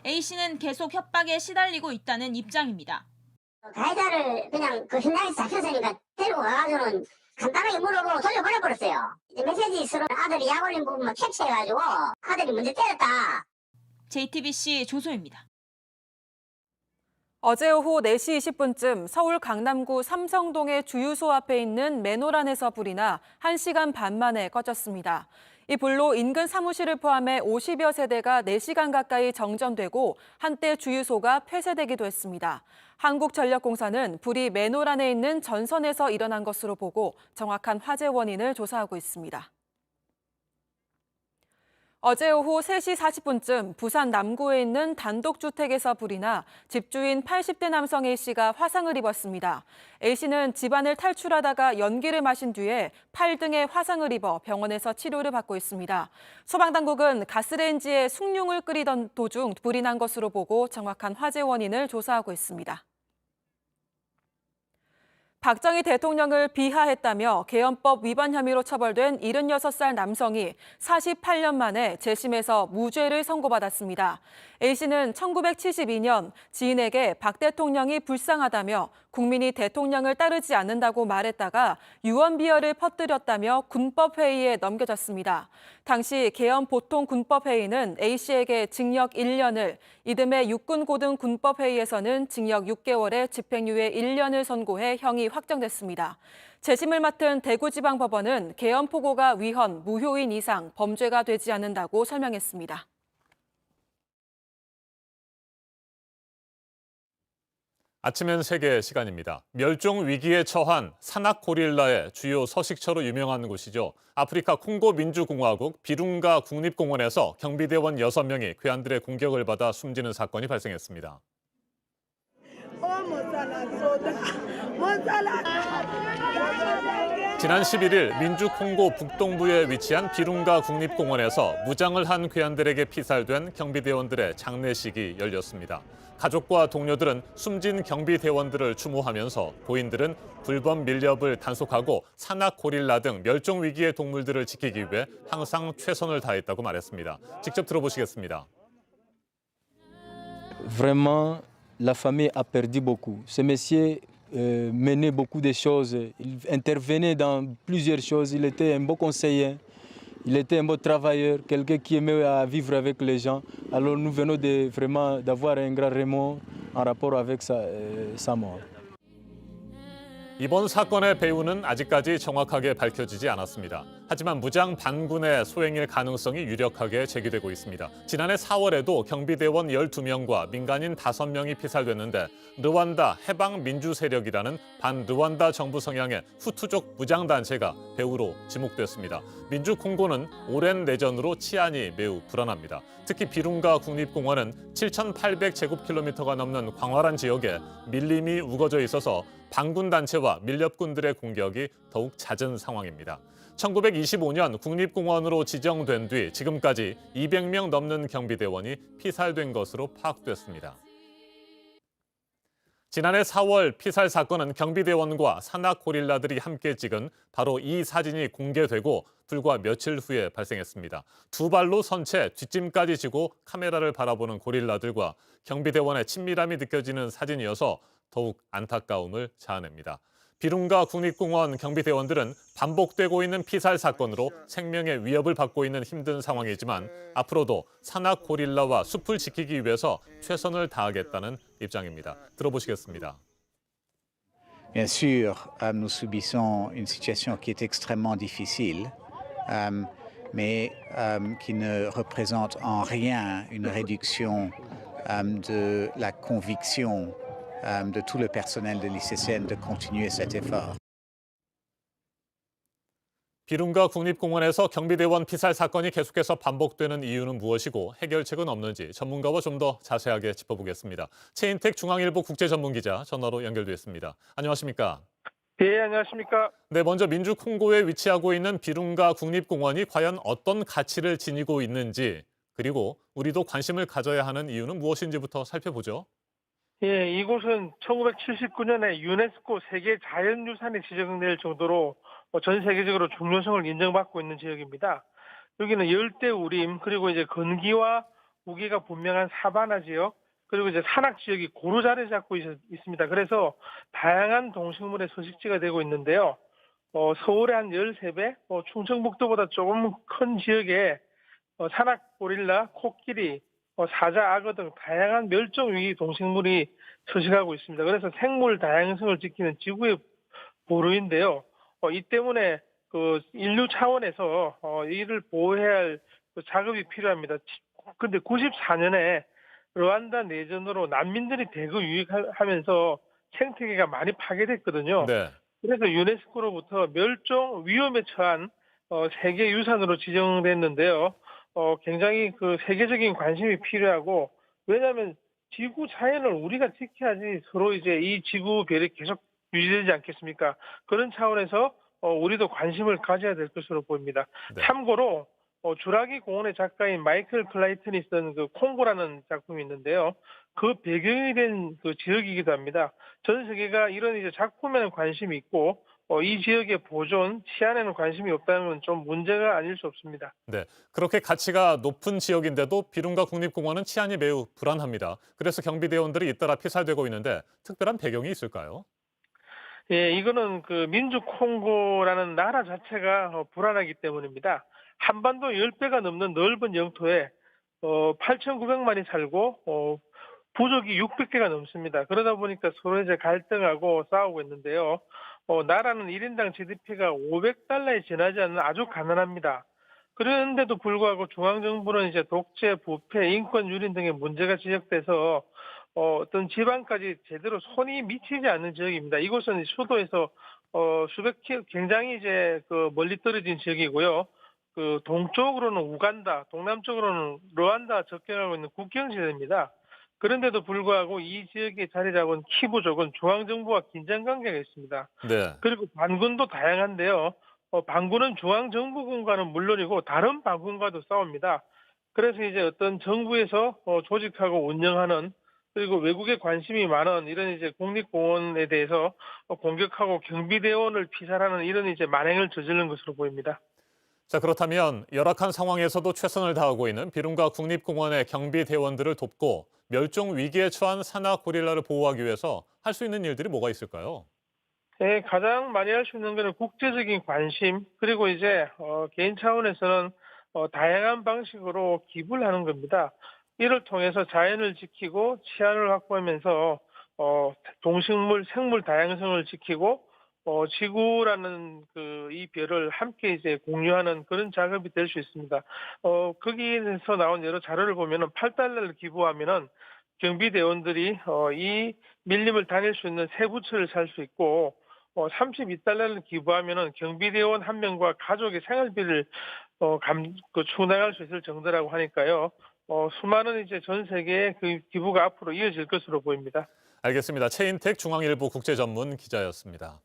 A 씨는 계속 협박에 시달리고 있다는 입장입니다. 가해자를 그냥 그 현장에서 잡혔으니까 데리고 와가지고는 간단하게 물어보고 돌려보내버렸어요. 메시지 쓰는 아들이 약 올린 부분만 캡처해가지고 아들이 먼저 때렸다. JTBC 조소입니다. 어제 오후 4시 20분쯤 서울 강남구 삼성동의 주유소 앞에 있는 맨홀안에서 불이 나 1시간 반 만에 꺼졌습니다. 이 불로 인근 사무실을 포함해 50여 세대가 4시간 가까이 정전되고 한때 주유소가 폐쇄되기도 했습니다. 한국전력공사는 불이 맨홀 안에 있는 전선에서 일어난 것으로 보고 정확한 화재 원인을 조사하고 있습니다. 어제 오후 3시 40분쯤 부산 남구에 있는 단독주택에서 불이 나 집주인 80대 남성 A씨가 화상을 입었습니다. A씨는 집안을 탈출하다가 연기를 마신 뒤에 팔 등에 화상을 입어 병원에서 치료를 받고 있습니다. 소방당국은 가스레인지에 숭늉을 끓이던 도중 불이 난 것으로 보고 정확한 화재 원인을 조사하고 있습니다. 박정희 대통령을 비하했다며 개헌법 위반 혐의로 처벌된 76살 남성이 48년 만에 재심에서 무죄를 선고받았습니다. A씨는 1972년 지인에게 박 대통령이 불쌍하다며 국민이 대통령을 따르지 않는다고 말했다가 유언비어를 퍼뜨렸다며 군법회의에 넘겨졌습니다. 당시 개헌보통군법회의는 A씨에게 징역 1년을, 이듬해 육군고등군법회의에서는 징역 6개월에 집행유예 1년을 선고해 형이 확정됐습니다. 재심을 맡은 대구지방법원은 개헌포고가 위헌, 무효인 이상 범죄가 되지 않는다고 설명했습니다. 아침엔 세계 시간입니다. 멸종 위기에 처한 산악고릴라의 주요 서식처로 유명한 곳이죠. 아프리카 콩고 민주공화국 비룽가 국립공원에서 경비대원 6명이 괴한들의 공격을 받아 숨지는 사건이 발생했습니다. 지난 11일 민주콩고 북동부에 위치한 비룽가 국립공원에서 무장을 한 괴한들에게 피살된 경비대원들의 장례식이 열렸습니다. 가족과 동료들은 숨진 경비대원들을 추모하면서 고인들은 불법 밀렵을 단속하고 산악 고릴라 등 멸종 위기의 동물들을 지키기 위해 항상 최선을 다했다고 말했습니다. 직접 들어보시겠습니다. Vraiment, la famille a perdu beaucoup. Ce monsieur menait beaucoup de choses. Il intervenait dans plusieurs choses. Il était un bon conseiller. Il était un bon travailleur, quelqu'un qui aimait à vivre avec les gens. Alors nous venons vraiment d'avoir un grand remords en rapport avec sa mort. 이번 사건의 배후는 아직까지 정확하게 밝혀지지 않았습니다. 하지만 무장 반군의 소행일 가능성이 유력하게 제기되고 있습니다. 지난해 4월에도 경비대원 12명과 민간인 5명이 피살됐는데 르완다 해방민주세력이라는 반르완다 정부 성향의 후투족 무장단체가 배후로 지목됐습니다. 민주콩고는 오랜 내전으로 치안이 매우 불안합니다. 특히 비룽가 국립공원은 7,800제곱킬로미터가 넘는 광활한 지역에 밀림이 우거져 있어서 반군 단체와 밀렵군들의 공격이 더욱 잦은 상황입니다. 1925년 국립공원으로 지정된 뒤 지금까지 200명 넘는 경비대원이 피살된 것으로 파악됐습니다. 지난해 4월 피살 사건은 경비대원과 산악고릴라들이 함께 찍은 바로 이 사진이 공개되고 불과 며칠 후에 발생했습니다. 두 발로 선 채 뒷짐까지 지고 카메라를 바라보는 고릴라들과 경비대원의 친밀함이 느껴지는 사진이어서 더욱 안타까움을 자아냅니다. 비룽가 국립공원 경비대원들은 반복되고 있는 피살 사건으로 생명의 위협을 받고 있는 힘든 상황이지만 앞으로도 산악 고릴라와 숲을 지키기 위해서 최선을 다하겠다는 입장입니다. 들어보시겠습니다. Bien sûr, nous subissons une situation qui est extrêmement difficile, mais qui ne représente en rien une réduction de la conviction de tout le personnel de l'ICCN de continuer cet effort. 비룽가 국립공원에서 경비대원 피살 사건이 계속해서 반복되는 이유는 무엇이고 해결책은 없는지 전문가와 좀 더 자세하게 짚어보겠습니다. 최인택 중앙일보 국제전문기자 전화로 연결됐습니다. 안녕하십니까? 네, 안녕하십니까? 네, 먼저 민주콩고에 위치하고 있는 비룽가 국립공원이 과연 어떤 가치를 지니고 있는지 그리고 우리도 관심을 가져야 하는 이유는 무엇인지부터 살펴보죠. 예, 이곳은 1979년에 유네스코 세계 자연유산에 지정될 정도로 전 세계적으로 중요성을 인정받고 있는 지역입니다. 여기는 열대우림 그리고 이제 건기와 우기가 분명한 사바나 지역 그리고 이제 산악 지역이 고루 자리 잡고 있습니다. 그래서 다양한 동식물의 서식지가 되고 있는데요. 서울의 한 13배, 충청북도보다 조금 큰 지역에 산악 고릴라, 코끼리, 사자, 악어 등 다양한 멸종위기 동식물이 서식하고 있습니다. 그래서 생물 다양성을 지키는 지구의 보루인데요. 이 때문에 인류 차원에서 이를 보호해야 할 작업이 필요합니다. 그런데 94년에 르완다 내전으로 난민들이 대거 유입하면서 생태계가 많이 파괴됐거든요. 네. 그래서 유네스코로부터 멸종 위험에 처한 세계유산으로 지정됐는데요. 굉장히 그 세계적인 관심이 필요하고, 왜냐하면 지구 자연을 우리가 지켜야지 서로 이제 이 지구별이 계속 유지되지 않겠습니까? 그런 차원에서 우리도 관심을 가져야 될 것으로 보입니다. 네. 참고로 주라기 공원의 작가인 마이클 클라이튼이 쓴 그 콩고라는 작품이 있는데요. 그 배경이 된 그 지역이기도 합니다. 전 세계가 이런 이제 작품에는 관심이 있고 이 지역의 보존, 치안에는 관심이 없다면 좀 문제가 아닐 수 없습니다. 네, 그렇게 가치가 높은 지역인데도 비룬가 국립공원은 치안이 매우 불안합니다. 그래서 경비대원들이 잇따라 피살되고 있는데 특별한 배경이 있을까요? 예, 이거는 그 민주 콩고라는 나라 자체가 불안하기 때문입니다. 한반도 10배가 넘는 넓은 영토에 8,900만이 살고 부족이 600개가 넘습니다. 그러다 보니까 서로 이제 갈등하고 싸우고 있는데요. 나라는 1인당 GDP가 $500에 지나지 않는 아주 가난합니다. 그런데도 불구하고 중앙정부는 이제 독재, 부패, 인권 유린 등의 문제가 지적돼서 어떤 지방까지 제대로 손이 미치지 않는 지역입니다. 이곳은 수도에서 수백 킬로 굉장히 이제 그 멀리 떨어진 지역이고요. 그 동쪽으로는 우간다, 동남쪽으로는 르완다 접경하고 있는 국경지대입니다. 그런데도 불구하고 이 지역에 자리 잡은 키부족은 중앙정부와 긴장관계가 있습니다. 네. 그리고 반군도 다양한데요. 반군은 중앙정부군과는 물론이고 다른 반군과도 싸웁니다. 그래서 이제 어떤 정부에서 조직하고 운영하는, 그리고 외국에 관심이 많은 이런 이제 국립공원에 대해서 공격하고 경비대원을 피살하는 이런 이제 만행을 저지른 것으로 보입니다. 자, 그렇다면 열악한 상황에서도 최선을 다하고 있는 비룬가 국립공원의 경비대원들을 돕고 멸종 위기에 처한 산악 고릴라를 보호하기 위해서 할 수 있는 일들이 뭐가 있을까요? 네, 가장 많이 할 수 있는 것은 국제적인 관심, 그리고 이제 개인 차원에서는 다양한 방식으로 기부를 하는 겁니다. 이를 통해서 자연을 지키고 치안을 확보하면서 동식물, 생물 다양성을 지키고 지구라는 그 이 별을 함께 이제 공유하는 그런 작업이 될 수 있습니다. 거기에서 나온 여러 자료를 보면은 $8를 기부하면은 경비대원들이 이 밀림을 다닐 수 있는 세 부처를 살 수 있고, $32를 기부하면은 경비대원 한 명과 가족의 생활비를 충당할 수 있을 정도라고 하니까요. 수많은 이제 전 세계의 그 기부가 앞으로 이어질 것으로 보입니다. 알겠습니다. 최인택 중앙일보 국제전문 기자였습니다.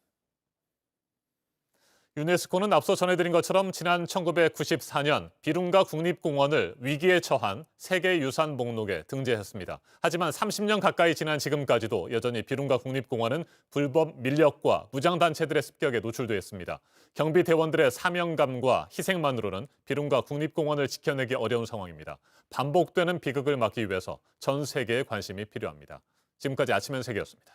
유네스코는 앞서 전해드린 것처럼 지난 1994년 비룬가 국립공원을 위기에 처한 세계유산 목록에 등재했습니다. 하지만 30년 가까이 지난 지금까지도 여전히 비룬가 국립공원은 불법 밀렵과 무장단체들의 습격에 노출돼 있습니다. 경비대원들의 사명감과 희생만으로는 비룬가 국립공원을 지켜내기 어려운 상황입니다. 반복되는 비극을 막기 위해서 전 세계의 관심이 필요합니다. 지금까지 아침 현세계였습니다.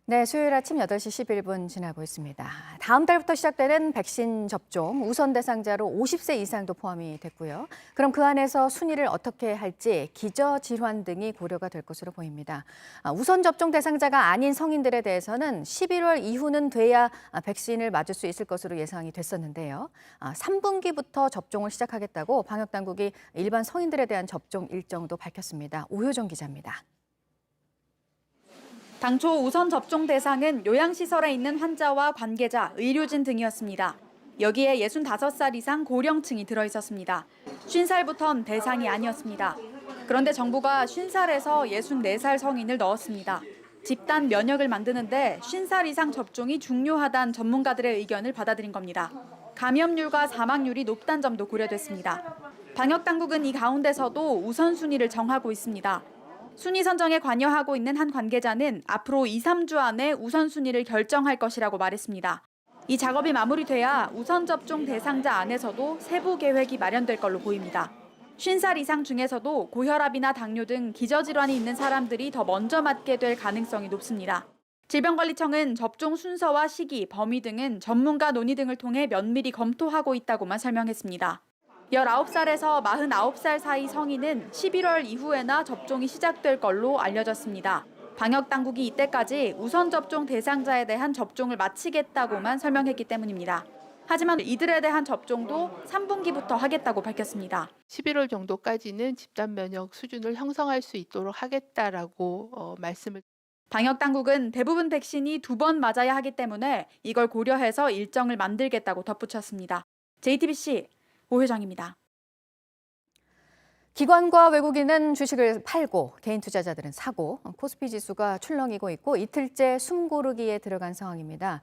네, 수요일 아침 8시 11분 지나고 있습니다. 다음 달부터 시작되는 백신 접종 우선 대상자로 50세 이상도 포함이 됐고요. 그럼 그 안에서 순위를 어떻게 할지 기저질환 등이 고려가 될 것으로 보입니다. 우선 접종 대상자가 아닌 성인들에 대해서는 11월 이후는 돼야 백신을 맞을 수 있을 것으로 예상이 됐었는데요. 3분기부터 접종을 시작하겠다고 방역당국이 일반 성인들에 대한 접종 일정도 밝혔습니다. 오효정 기자입니다. 당초 우선 접종 대상은 요양시설에 있는 환자와 관계자, 의료진 등이었습니다. 여기에 65살 이상 고령층이 들어있었습니다. 50살부터는 대상이 아니었습니다. 그런데 정부가 50살에서 64살 성인을 넣었습니다. 집단 면역을 만드는데 50살 이상 접종이 중요하다는 전문가들의 의견을 받아들인 겁니다. 감염률과 사망률이 높다는 점도 고려됐습니다. 방역당국은 이 가운데서도 우선순위를 정하고 있습니다. 순위 선정에 관여하고 있는 한 관계자는 앞으로 2, 3주 안에 우선순위를 결정할 것이라고 말했습니다. 이 작업이 마무리돼야 우선 접종 대상자 안에서도 세부 계획이 마련될 걸로 보입니다. 50살 이상 중에서도 고혈압이나 당뇨 등 기저질환이 있는 사람들이 더 먼저 맞게 될 가능성이 높습니다. 질병관리청은 접종 순서와 시기, 범위 등은 전문가 논의 등을 통해 면밀히 검토하고 있다고만 설명했습니다. 19살에서 49살 사이 성인은 11월 이후에나 접종이 시작될 걸로 알려졌습니다. 방역당국이 이때까지 우선 접종 대상자에 대한 접종을 마치겠다고만 설명했기 때문입니다. 하지만 이들에 대한 접종도 3분기부터 하겠다고 밝혔습니다. 11월 정도까지는 집단 면역 수준을 형성할 수 있도록 하겠다라고 말씀을. 방역 당국은 대부분 백신이 2번 맞아야 하기 때문에 이걸 고려해서 일정을 만들겠다고 덧붙였습니다. JTBC 오혜정입니다. 기관과 외국인은 주식을 팔고 개인 투자자들은 사고 코스피 지수가 출렁이고 있고 이틀째 숨고르기에 들어간 상황입니다.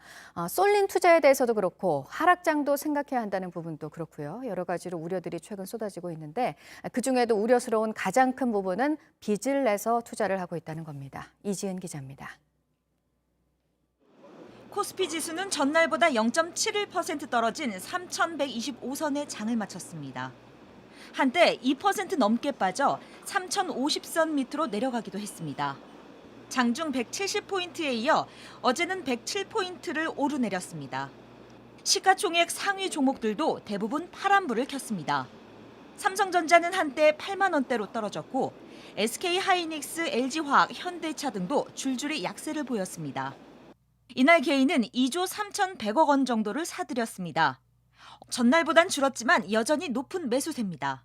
쏠린 투자에 대해서도 그렇고 하락장도 생각해야 한다는 부분도 그렇고요. 여러 가지로 우려들이 최근 쏟아지고 있는데 그중에도 우려스러운 가장 큰 부분은 빚을 내서 투자를 하고 있다는 겁니다. 이지은 기자입니다. 코스피 지수는 전날보다 0.71% 떨어진 3,125선에 장을 마쳤습니다. 한때 2% 넘게 빠져 3,050선 밑으로 내려가기도 했습니다. 장중 170포인트에 이어 어제는 107포인트를 오르내렸습니다. 시가총액 상위 종목들도 대부분 파란불을 켰습니다. 삼성전자는 한때 8만 원대로 떨어졌고 SK하이닉스, LG화학, 현대차 등도 줄줄이 약세를 보였습니다. 이날 개인은 2조 3,100억 원 정도를 사들였습니다. 전날보단 줄었지만 여전히 높은 매수세입니다.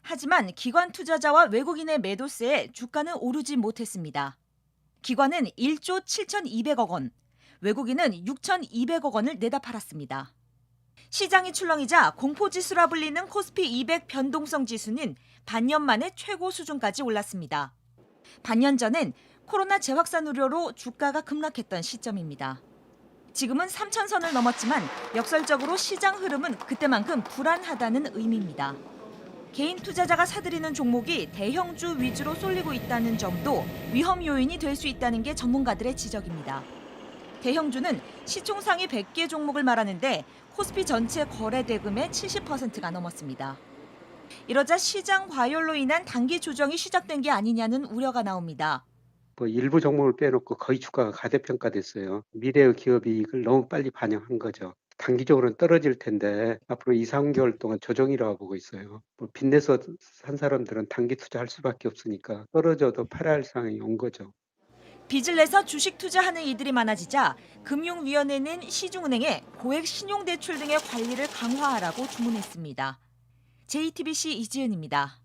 하지만 기관 투자자와 외국인의 매도세에 주가는 오르지 못했습니다. 기관은 1조 7,200억 원, 외국인은 6,200억 원을 내다 팔았습니다. 시장이 출렁이자 공포지수라 불리는 코스피 200 변동성 지수는 반년 만에 최고 수준까지 올랐습니다. 반년 전엔 코로나 재확산 우려로 주가가 급락했던 시점입니다. 지금은 3,000선을 넘었지만 역설적으로 시장 흐름은 그때만큼 불안하다는 의미입니다. 개인 투자자가 사들이는 종목이 대형주 위주로 쏠리고 있다는 점도 위험 요인이 될 수 있다는 게 전문가들의 지적입니다. 대형주는 시총 상위 100개 종목을 말하는데 코스피 전체 거래 대금의 70%가 넘었습니다. 이러자 시장 과열로 인한 단기 조정이 시작된 게 아니냐는 우려가 나옵니다. 일부 종목을 빼놓고 거의 주가가 가대평가됐어요. 미래의 기업 이익을 너무 빨리 반영한 거죠. 단기적으로는 떨어질 텐데 앞으로 2, 3개월 동안 조정이라고 보고 있어요. 빚내서 산 사람들은 단기 투자할 수밖에 없으니까 떨어져도 팔아야 할 상황이 온 거죠. 빚을 내서 주식 투자하는 이들이 많아지자 금융위원회는 시중은행에 고액 신용대출 등의 관리를 강화하라고 주문했습니다. JTBC 이지은입니다.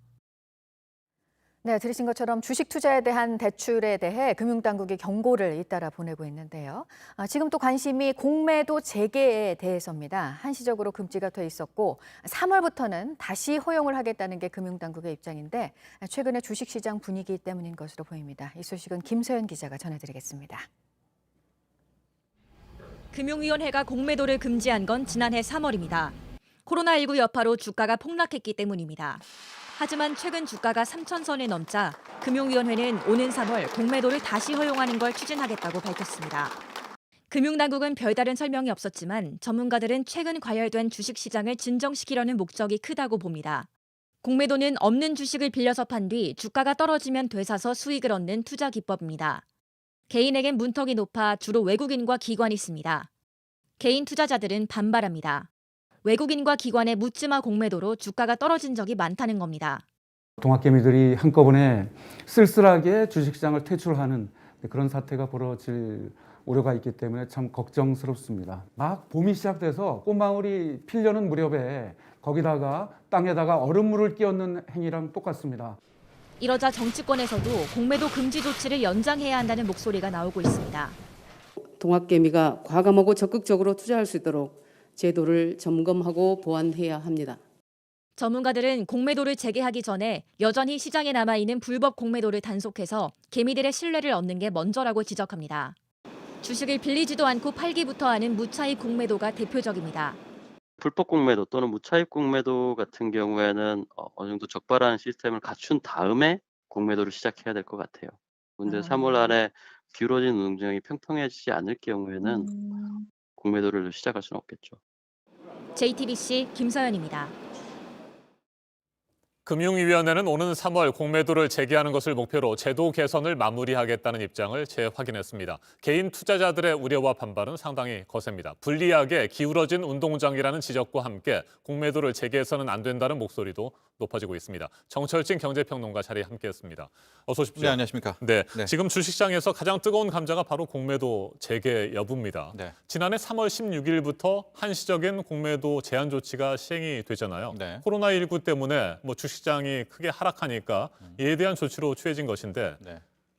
네, 들으신 것처럼 주식 투자에 대한 대출에 대해 금융당국이 경고를 잇따라 보내고 있는데요. 지금 또 관심이 공매도 재개에 대해서입니다. 한시적으로 금지가 돼 있었고 3월부터는 다시 허용을 하겠다는 게 금융당국의 입장인데 최근의 주식시장 분위기 때문인 것으로 보입니다. 이 소식은 김서연 기자가 전해드리겠습니다. 금융위원회가 공매도를 금지한 건 지난해 3월입니다. 코로나19 여파로 주가가 폭락했기 때문입니다. 하지만 최근 주가가 3,000선에 넘자 금융위원회는 오는 3월 공매도를 다시 허용하는 걸 추진하겠다고 밝혔습니다. 금융당국은 별다른 설명이 없었지만 전문가들은 최근 과열된 주식시장을 진정시키려는 목적이 크다고 봅니다. 공매도는 없는 주식을 빌려서 판 뒤 주가가 떨어지면 되사서 수익을 얻는 투자 기법입니다. 개인에겐 문턱이 높아 주로 외국인과 기관이 씁니다. 개인 투자자들은 반발합니다. 외국인과 기관의 묻지마 공매도로 주가가 떨어진 적이 많다는 겁니다. 동학개미들이 한꺼번에 쓸쓸하게 주식시장을 퇴출하는 그런 사태가 벌어질 우려가 있기 때문에 참 걱정스럽습니다. 막 봄이 시작돼서 꽃망울이 피려는 무렵에 거기다가 땅에다가 얼음물을 끼얹는 행위랑 똑같습니다. 이러자 정치권에서도 공매도 금지 조치를 연장해야 한다는 목소리가 나오고 있습니다. 동학개미가 과감하고 적극적으로 투자할 수 있도록 제도를 점검하고 보완해야 합니다. 전문가들은 공매도를 재개하기 전에 여전히 시장에 남아있는 불법 공매도를 단속해서 개미들의 신뢰를 얻는 게 먼저라고 지적합니다. 주식을 빌리지도 않고 팔기부터 하는 무차입 공매도가 대표적입니다. 불법 공매도 또는 무차입 공매도 같은 경우에는 어느 정도 적발하는 시스템을 갖춘 다음에 공매도를 시작해야 될 것 같아요. 근데 3월 안에 기울어진 운동장이 평평해지지 않을 경우에는 공매도를 시작할 수는 없겠죠. JTBC 김서연입니다. 금융위원회는 오는 3월 공매도를 재개하는 것을 목표로 제도 개선을 마무리하겠다는 입장을 재확인했습니다. 개인 투자자들의 우려와 반발은 상당히 거셉니다. 불리하게 기울어진 운동장이라는 지적과 함께 공매도를 재개해서는 안 된다는 목소리도 높아지고 있습니다. 정철진 경제평론가 자리에 함께했습니다. 어서 오십시오. 네, 안녕하십니까. 네, 네. 지금 주식시장에서 가장 뜨거운 감자가 바로 공매도 재개 여부입니다. 네. 지난해 3월 16일부터 한시적인 공매도 제한 조치가 시행이 되잖아요. 네. 코로나19 때문에 주식시장이 크게 하락하니까 이에 대한 조치로 취해진 것인데 네.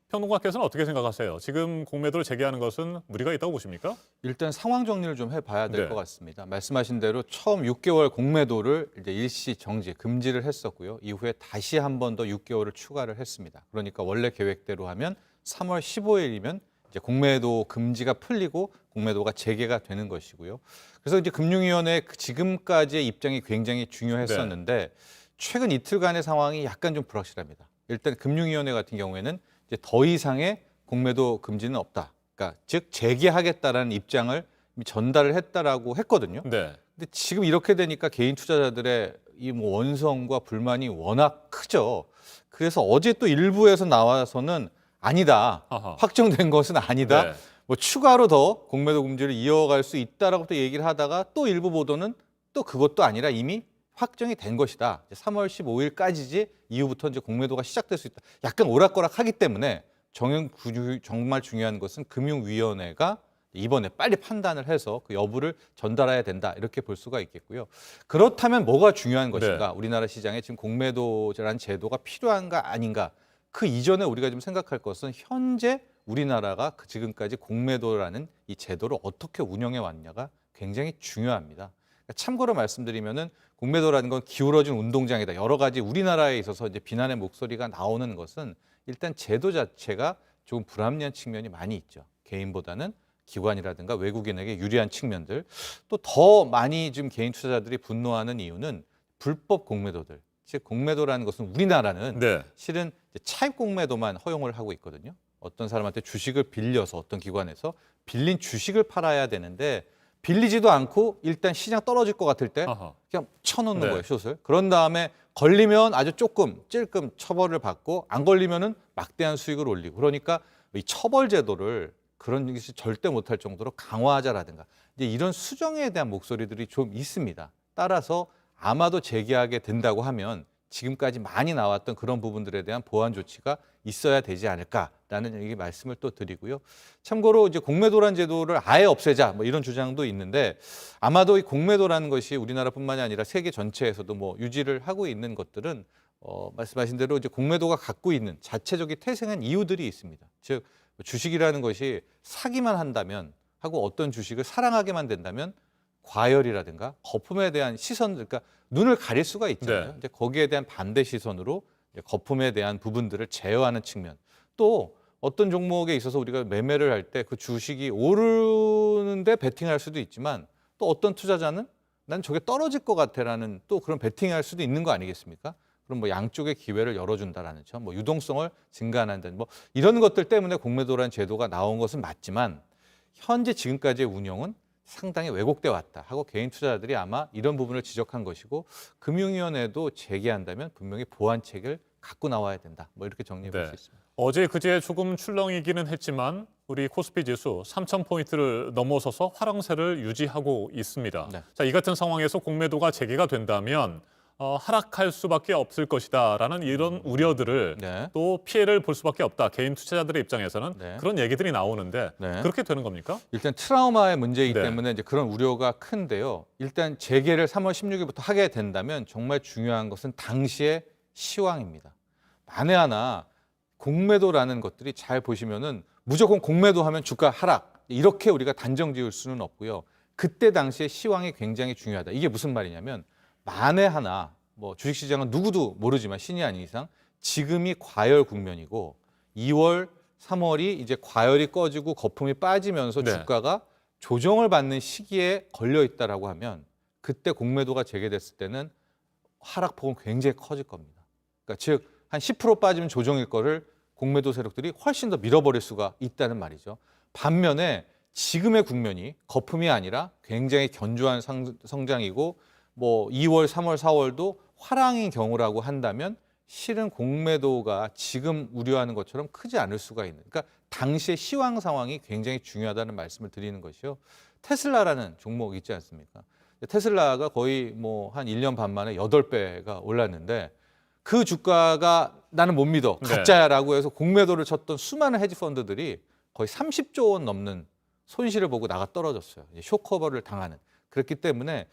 평론가께서는 어떻게 생각하세요? 지금 공매도를 재개하는 것은 무리가 있다고 보십니까? 일단 상황 정리를 좀 해봐야 될 네. 것 같습니다. 말씀하신 대로 처음 6개월 공매도를 이제 일시 정지, 금지를 했었고요. 이후에 다시 한 번 더 6개월을 추가를 했습니다. 그러니까 원래 계획대로 하면 3월 15일이면 이제 공매도 금지가 풀리고 공매도가 재개가 되는 것이고요. 그래서 이제 금융위원회 지금까지의 입장이 굉장히 중요했었는데 최근 이틀간의 상황이 약간 좀 불확실합니다. 일단 금융위원회 같은 경우에는 이제 더 이상의 공매도 금지는 없다. 그러니까 즉 재개하겠다라는 입장을 전달을 했다라고 했거든요. 네. 근데 지금 이렇게 되니까 개인 투자자들의 이 뭐 원성과 불만이 워낙 크죠. 그래서 어제 또 일부에서 나와서는 아니다. 아하. 확정된 것은 아니다. 네. 뭐 추가로 더 공매도 금지를 이어갈 수 있다라고 또 얘기를 하다가 또 일부 보도는 또 그것도 아니라 이미 확정이 된 것이다. 3월 15일까지지 이후부터 이제 공매도가 시작될 수 있다. 약간 오락가락하기 때문에 정말 중요한 것은 금융위원회가 이번에 빨리 판단을 해서 그 여부를 전달해야 된다. 이렇게 볼 수가 있겠고요. 그렇다면 뭐가 중요한 것인가? 우리나라 시장에 지금 공매도라는 제도가 필요한가 아닌가? 그 이전에 우리가 좀 생각할 것은 현재 우리나라가 지금까지 공매도라는 이 제도를 어떻게 운영해 왔냐가 굉장히 중요합니다. 참고로 말씀드리면은 공매도라는 건 기울어진 운동장이다. 여러 가지 우리나라에 있어서 이제 비난의 목소리가 나오는 것은 일단 제도 자체가 조금 불합리한 측면이 많이 있죠. 개인보다는 기관이라든가 외국인에게 유리한 측면들. 또 더 많이 지금 개인 투자자들이 분노하는 이유는 불법 공매도들. 즉 공매도라는 것은 우리나라는 실은 차입 공매도만 허용을 하고 있거든요. 어떤 사람한테 주식을 빌려서 어떤 기관에서 빌린 주식을 팔아야 되는데 빌리지도 않고 일단 시장 떨어질 것 같을 때 그냥 쳐놓는 거예요, 숏을. 그런 다음에 걸리면 아주 조금 찔끔 처벌을 받고 안 걸리면은 막대한 수익을 올리고. 그러니까 이 처벌 제도를 그런 것이 절대 못할 정도로 강화하자라든가 이제 이런 수정에 대한 목소리들이 좀 있습니다. 따라서 아마도 재개하게 된다고 하면 지금까지 많이 나왔던 그런 부분들에 대한 보완 조치가 있어야 되지 않을까라는 얘기 말씀을 또 드리고요. 참고로 이제 공매도란 제도를 아예 없애자 뭐 이런 주장도 있는데 아마도 이 공매도라는 것이 우리나라뿐만이 아니라 세계 전체에서도 뭐 유지를 하고 있는 것들은 말씀하신 대로 이제 공매도가 갖고 있는 자체적인 태생한 이유들이 있습니다. 즉 주식이라는 것이 사기만 한다면 하고 어떤 주식을 사랑하게만 된다면 과열이라든가 거품에 대한 시선, 그러니까 눈을 가릴 수가 있잖아요. 이제 거기에 대한 반대 시선으로 거품에 대한 부분들을 제어하는 측면. 또 어떤 종목에 있어서 우리가 매매를 할 때 그 주식이 오르는데 베팅할 수도 있지만 또 어떤 투자자는 난 저게 떨어질 것 같아라는 또 그런 베팅할 수도 있는 거 아니겠습니까? 그럼 뭐 양쪽의 기회를 열어준다라는 점, 뭐 유동성을 증가한다는 뭐 이런 것들 때문에 공매도라는 제도가 나온 것은 맞지만 현재 지금까지의 운영은 상당히 왜곡돼 왔다 하고 개인 투자자들이 아마 이런 부분을 지적한 것이고 금융위원회도 재개한다면 분명히 보완책을 갖고 나와야 된다. 뭐 이렇게 정리해 볼 수 있습니다. 어제 그제 조금 출렁이기는 했지만 우리 코스피 지수 3,000포인트를 넘어서서 하락세를 유지하고 있습니다. 자, 이 같은 상황에서 공매도가 재개가 된다면 하락할 수밖에 없을 것이다라는 이런 우려들을 또 피해를 볼 수밖에 없다. 개인 투자자들의 입장에서는 그런 얘기들이 나오는데 그렇게 되는 겁니까? 일단 트라우마의 문제이기 때문에 이제 그런 우려가 큰데요. 일단 재개를 3월 16일부터 하게 된다면 정말 중요한 것은 당시의 시황입니다. 만에 하나 공매도라는 것들이 잘 보시면은 무조건 공매도하면 주가 하락 이렇게 우리가 단정 지을 수는 없고요. 그때 당시의 시황이 굉장히 중요하다. 이게 무슨 말이냐면 만에 하나 뭐 주식시장은 누구도 모르지만 신이 아닌 이상 지금이 과열 국면이고 2월, 3월이 이제 과열이 꺼지고 거품이 빠지면서 주가가 조정을 받는 시기에 걸려 있다라고 하면 그때 공매도가 재개됐을 때는 하락폭은 굉장히 커질 겁니다. 그러니까 즉 한 10% 빠지면 조정일 거를 공매도 세력들이 훨씬 더 밀어버릴 수가 있다는 말이죠. 반면에 지금의 국면이 거품이 아니라 굉장히 견조한 성장이고 뭐 2월, 3월, 4월도 화랑인 경우라고 한다면 실은 공매도가 지금 우려하는 것처럼 크지 않을 수가 있는. 그러니까 당시의 시황 상황이 굉장히 중요하다는 말씀을 드리는 것이요. 테슬라라는 종목 있지 않습니까? 테슬라가 거의 뭐 한 1년 반 만에 8배가 올랐는데 그 주가가 나는 못 믿어. 가짜야라고 해서 공매도를 쳤던 수많은 헤지 펀드들이 거의 30조 원 넘는 손실을 보고 나가 떨어졌어요. 쇼커버를 당하는. 그렇기 때문에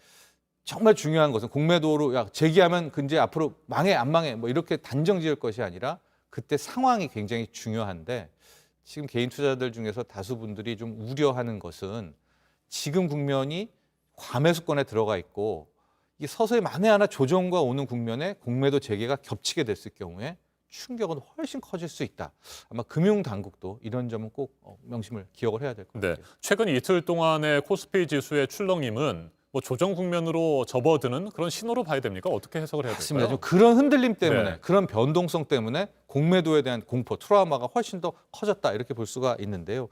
정말 중요한 것은 공매도로 야 제기하면 이제 앞으로 망해 안 망해 뭐 이렇게 단정 지을 것이 아니라 그때 상황이 굉장히 중요한데 지금 개인 투자자들 중에서 다수 분들이 좀 우려하는 것은 지금 국면이 과매수권에 들어가 있고 이 서서히 만에 하나 조정과 오는 국면에 공매도 재개가 겹치게 됐을 경우에 충격은 훨씬 커질 수 있다. 아마 금융당국도 이런 점은 꼭 명심을 기억을 해야 될 것 같아요. 네, 최근 이틀 동안의 코스피 지수의 출렁임은 뭐 조정 국면으로 접어드는 그런 신호로 봐야 됩니까? 어떻게 해석을 해야 맞습니다. 될까요? 좀 그런 흔들림 때문에 네. 그런 변동성 때문에 공매도에 대한 공포, 트라우마가 훨씬 더 커졌다 이렇게 볼 수가 있는데요.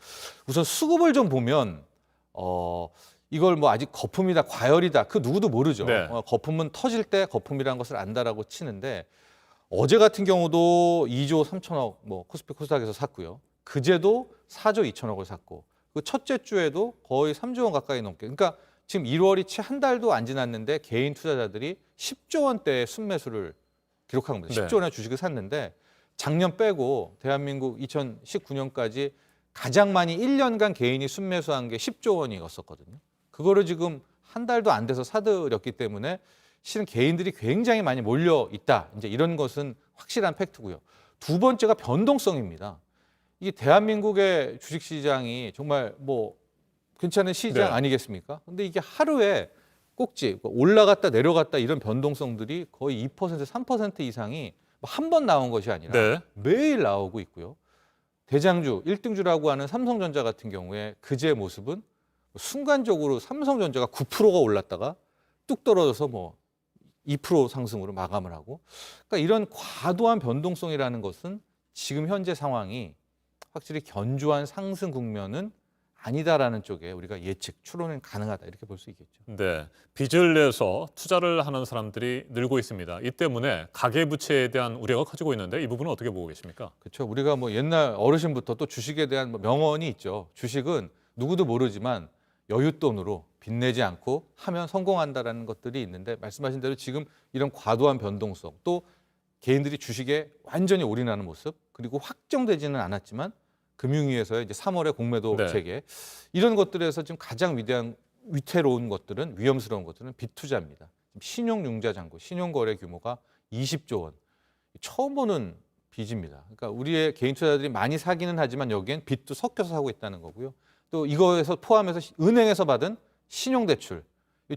우선 수급을 좀 보면 이걸 뭐 아직 거품이다, 과열이다 그 누구도 모르죠. 네. 거품은 터질 때 거품이라는 것을 안다라고 치는데 어제 같은 경우도 2조 3천억 뭐 코스피 코스닥에서 샀고요. 그제도 4조 2천억을 샀고 그 첫째 주에도 거의 3조 원 가까이 넘게. 그러니까 지금 1월이 채 한 달도 안 지났는데 개인 투자자들이 10조 원대의 순매수를 기록한 겁니다. 네. 10조 원의 주식을 샀는데 작년 빼고 대한민국 2019년까지 가장 많이 1년간 개인이 순매수한 게 10조 원이었었거든요. 그거를 지금 한 달도 안 돼서 사들였기 때문에 실은 개인들이 굉장히 많이 몰려 있다. 이제 이런 것은 확실한 팩트고요. 두 번째가 변동성입니다. 이게 대한민국의 주식시장이 정말 뭐 괜찮은 시장 네. 아니겠습니까? 근데 이게 하루에 꼭지 올라갔다 내려갔다 이런 변동성들이 거의 2%, 3% 이상이 한 번 나온 것이 아니라 네. 매일 나오고 있고요. 대장주, 1등주라고 하는 삼성전자 같은 경우에 그제 모습은 순간적으로 삼성전자가 9%가 올랐다가 뚝 떨어져서 뭐 2% 상승으로 마감을 하고 그러니까 이런 과도한 변동성이라는 것은 지금 현재 상황이 확실히 견조한 상승 국면은 아니다라는 쪽에 우리가 예측, 추론은 가능하다 이렇게 볼 수 있겠죠. 네, 빚을 내서 투자를 하는 사람들이 늘고 있습니다. 이 때문에 가계부채에 대한 우려가 커지고 있는데 이 부분은 어떻게 보고 계십니까? 그렇죠. 우리가 뭐 옛날 어르신부터 또 주식에 대한 뭐 명언이 있죠. 주식은 누구도 모르지만 여윳돈으로 빚내지 않고 하면 성공한다라는 것들이 있는데 말씀하신 대로 지금 이런 과도한 변동성 또 개인들이 주식에 완전히 올인하는 모습 그리고 확정되지는 않았지만 금융위에서의 이제 3월에 공매도 네. 재개 이런 것들에서 지금 가장 위태로운 것들은 위험스러운 것들은 빚 투자입니다. 신용융자 잔고, 신용거래 규모가 20조 원. 처음 보는 빚입니다. 그러니까 우리의 개인 투자자들이 많이 사기는 하지만 여기엔 빚도 섞여서 하고 있다는 거고요. 또 이거에서 포함해서 은행에서 받은 신용대출,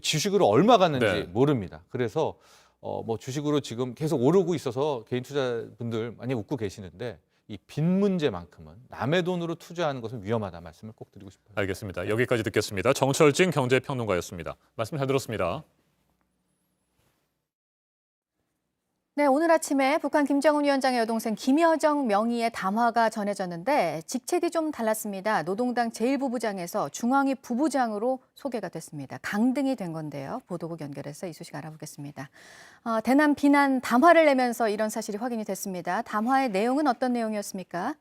주식으로 얼마 갔는지 네. 모릅니다. 그래서 뭐 주식으로 지금 계속 오르고 있어서 개인 투자분들 많이 웃고 계시는데 이 빚 문제만큼은 남의 돈으로 투자하는 것은 위험하다 말씀을 꼭 드리고 싶어요. 알겠습니다. 여기까지 듣겠습니다. 정철진 경제평론가였습니다. 말씀 잘 들었습니다. 네, 오늘 아침에 북한 김정은 위원장의 여동생 김여정 명의의 담화가 전해졌는데 직책이 좀 달랐습니다. 노동당 제1부부장에서 중앙위 부부장으로 소개가 됐습니다. 강등이 된 건데요. 보도국 연결해서 이 소식 알아보겠습니다. 대남 비난 담화를 내면서 이런 사실이 확인이 됐습니다. 담화의 내용은 어떤 내용이었습니까?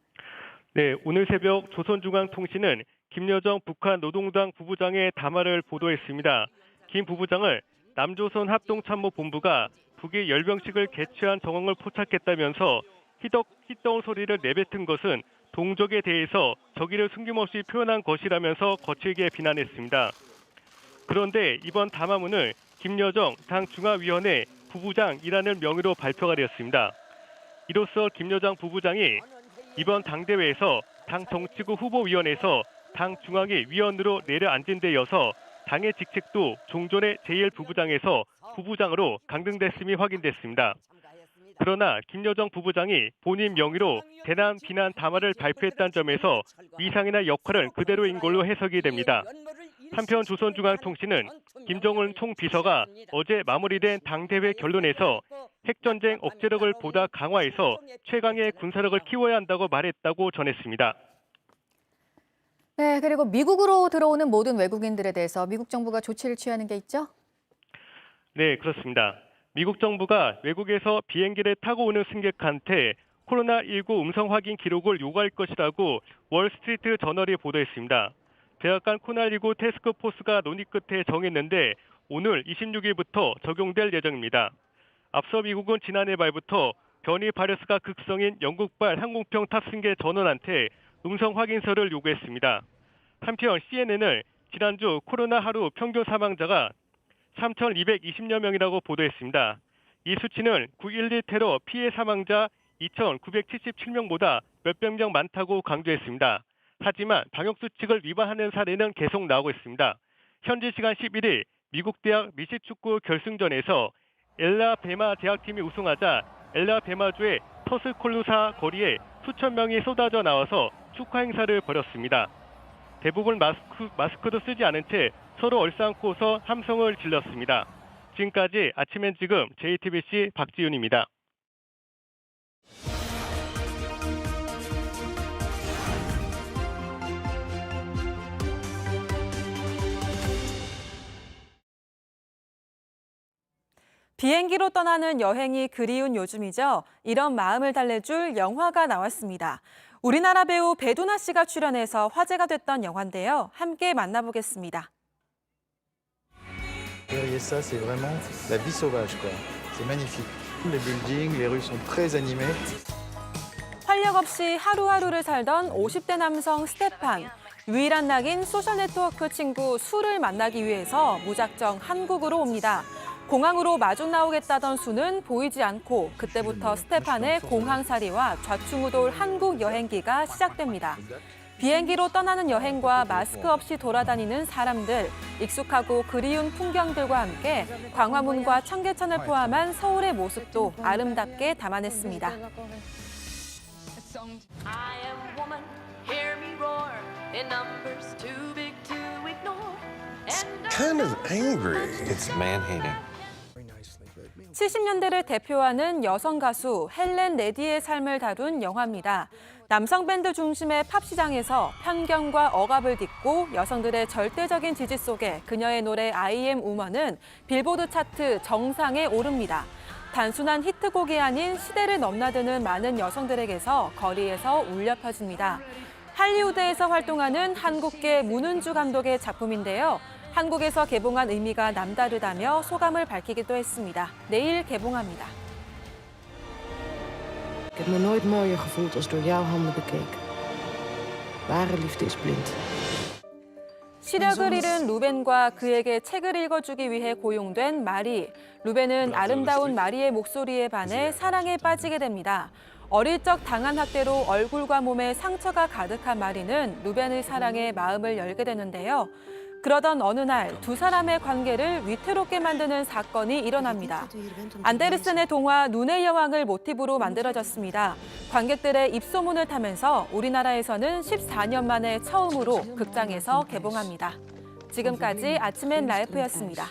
네, 오늘 새벽 조선중앙통신은 김여정 북한 노동당 부부장의 담화를 보도했습니다. 김 부부장을 남조선 합동참모본부가 북이 열병식을 개최한 정황을 포착했다면서 희덕희덕 소리를 내뱉은 것은 동족에 대해서 적의를 숨김없이 표현한 것이라면서 거칠게 비난했습니다. 그런데 이번 담화문을 김여정 당 중앙위원회 부부장이라는 명의로 발표가 되었습니다. 이로써 김여정 부부장이 이번 당대회에서 당 정치구 후보위원회에서 당 중앙위 위원으로 내려앉은 데 이어서 당의 직책도 종전의 제1부부장에서 부부장으로 강등됐음이 확인됐습니다. 그러나 김여정 부부장이 본인 명의로 대남 비난 담화를 발표했다는 점에서 위상이나 역할은 그대로인 걸로 해석이 됩니다. 한편 조선중앙통신은 김정은 총비서가 어제 마무리된 당대회 결론에서 핵전쟁 억제력을 보다 강화해서 최강의 군사력을 키워야 한다고 말했다고 전했습니다. 네, 그리고 미국으로 들어오는 모든 외국인들에 대해서 미국 정부가 조치를 취하는 게 있죠? 네, 그렇습니다. 미국 정부가 외국에서 비행기를 타고 오는 승객한테 코로나19 음성 확인 기록을 요구할 것이라고 월스트리트 저널이 보도했습니다. 대학 간 코로나19 태스크포스가 논의 끝에 정했는데 오늘 26일부터 적용될 예정입니다. 앞서 미국은 지난해 말부터 변이 바이러스가 극성인 영국발 항공편 탑승객 전원한테 음성 확인서를 요구했습니다. 한편 CNN은 지난주 코로나 하루 평균 사망자가 3,220여 명이라고 보도했습니다. 이 수치는 9.11 테러 피해 사망자 2,977명보다 몇백 명 많다고 강조했습니다. 하지만 방역수칙을 위반하는 사례는 계속 나오고 있습니다. 현지 시간 11일 미국 대학 미식축구 결승전에서 엘라베마 대학팀이 우승하자 엘라베마주의 터스콜루사 거리에 수천 명이 쏟아져 나와서 축하 행사를 벌였습니다. 대부분 마스크도 쓰지 않은 채 서로 얼싸안고서 함성을 질렀습니다. 지금까지 아침엔 지금 JTBC 박지윤입니다. 비행기로 떠나는 여행이 그리운 요즘이죠. 이런 마음을 달래줄 영화가 나왔습니다. 우리나라 배우 배두나 씨가 출연해서 화제가 됐던 영화인데요. 함께 만나보겠습니다. Derrière ça, c'est vraiment la vie sauvage, quoi. C'est magnifique. Les buildings, les rues sont très animées. 활력 없이 하루하루를 살던 50대 남성 스테판. 유일한 낙인 소셜네트워크 친구 수를 만나기 위해서 무작정 한국으로 옵니다. 공항으로 마중 나오겠다던 수는 보이지 않고 그때부터 스테판의 공항살이와 좌충우돌 한국 여행기가 시작됩니다. 비행기로 떠나는 여행과 마스크 없이 돌아다니는 사람들, 익숙하고 그리운 풍경들과 함께 광화문과 청계천을 포함한 서울의 모습도 아름답게 담아냈습니다. It's kind of angry. It's man-hating. 70년대를 대표하는 여성 가수 헬렌 레디의 삶을 다룬 영화입니다. 남성 밴드 중심의 팝 시장에서 편견과 억압을 딛고 여성들의 절대적인 지지 속에 그녀의 노래 I am woman은 빌보드 차트 정상에 오릅니다. 단순한 히트곡이 아닌 시대를 넘나드는 많은 여성들에게서 거리에서 울려 퍼집니다. 할리우드에서 활동하는 한국계 문은주 감독의 작품인데요. 한국에서 개봉한 의미가 남다르다며 소감을 밝히기도 했습니다. 내일 개봉합니다. Ik heb me nooit mooier gevoeld als door jouw handen bekeken. Ware liefde is blind. 시력을 잃은 루벤과 그에게 책을 읽어주기 위해 고용된 마리. 루벤은 아름다운 마리의 목소리에 반해 사랑에 빠지게 됩니다. 어릴 적 당한 학대로 얼굴과 몸에 상처가 가득한 마리는 루벤의 사랑에 마음을 열게 되는데요. 그러던 어느 날 두 사람의 관계를 위태롭게 만드는 사건이 일어납니다. 안데르센의 동화 눈의 여왕을 모티브로 만들어졌습니다. 관객들의 입소문을 타면서 우리나라에서는 14년 만에 처음으로 극장에서 개봉합니다. 지금까지 아침엔 라이프였습니다.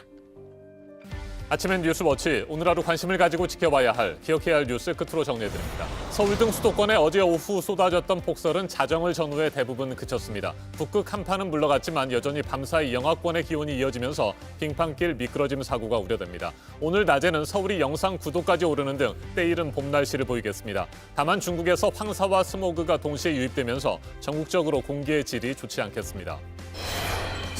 아침엔 뉴스워치, 오늘 하루 관심을 가지고 지켜봐야 할, 기억해야 할 뉴스 끝으로 정리해드립니다. 서울 등 수도권에 어제 오후 쏟아졌던 폭설은 자정을 전후에 대부분 그쳤습니다. 북극 한파는 물러갔지만 여전히 밤사이 영하권의 기온이 이어지면서 빙판길 미끄러짐 사고가 우려됩니다. 오늘 낮에는 서울이 영상 9도까지 오르는 등 때이른 봄 날씨를 보이겠습니다. 다만 중국에서 황사와 스모그가 동시에 유입되면서 전국적으로 공기의 질이 좋지 않겠습니다.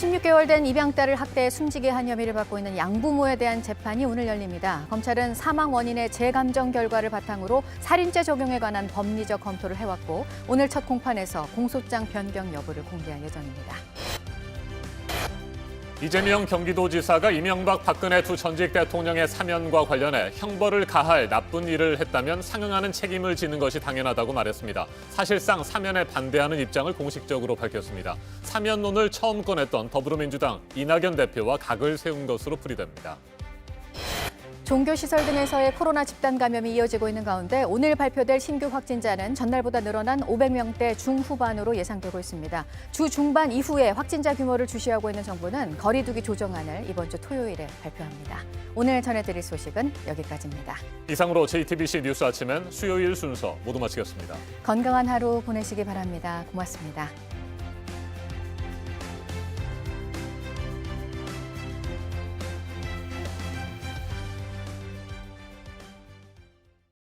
16개월 된 입양딸을 학대해 숨지게 한 혐의를 받고 있는 양부모에 대한 재판이 오늘 열립니다. 검찰은 사망 원인의 재감정 결과를 바탕으로 살인죄 적용에 관한 법리적 검토를 해왔고 오늘 첫 공판에서 공소장 변경 여부를 공개할 예정입니다. 이재명 경기도지사가 이명박 박근혜 두 전직 대통령의 사면과 관련해 형벌을 가할 나쁜 일을 했다면 상응하는 책임을 지는 것이 당연하다고 말했습니다. 사실상 사면에 반대하는 입장을 공식적으로 밝혔습니다. 사면론을 처음 꺼냈던 더불어민주당 이낙연 대표와 각을 세운 것으로 풀이됩니다. 종교시설 등에서의 코로나 집단 감염이 이어지고 있는 가운데 오늘 발표될 신규 확진자는 전날보다 늘어난 500명대 중후반으로 예상되고 있습니다. 주 중반 이후에 확진자 규모를 주시하고 있는 정부는 거리두기 조정안을 이번 주 토요일에 발표합니다. 오늘 전해드릴 소식은 여기까지입니다. 이상으로 JTBC 뉴스 아침엔 수요일 순서 모두 마치겠습니다. 건강한 하루 보내시기 바랍니다. 고맙습니다.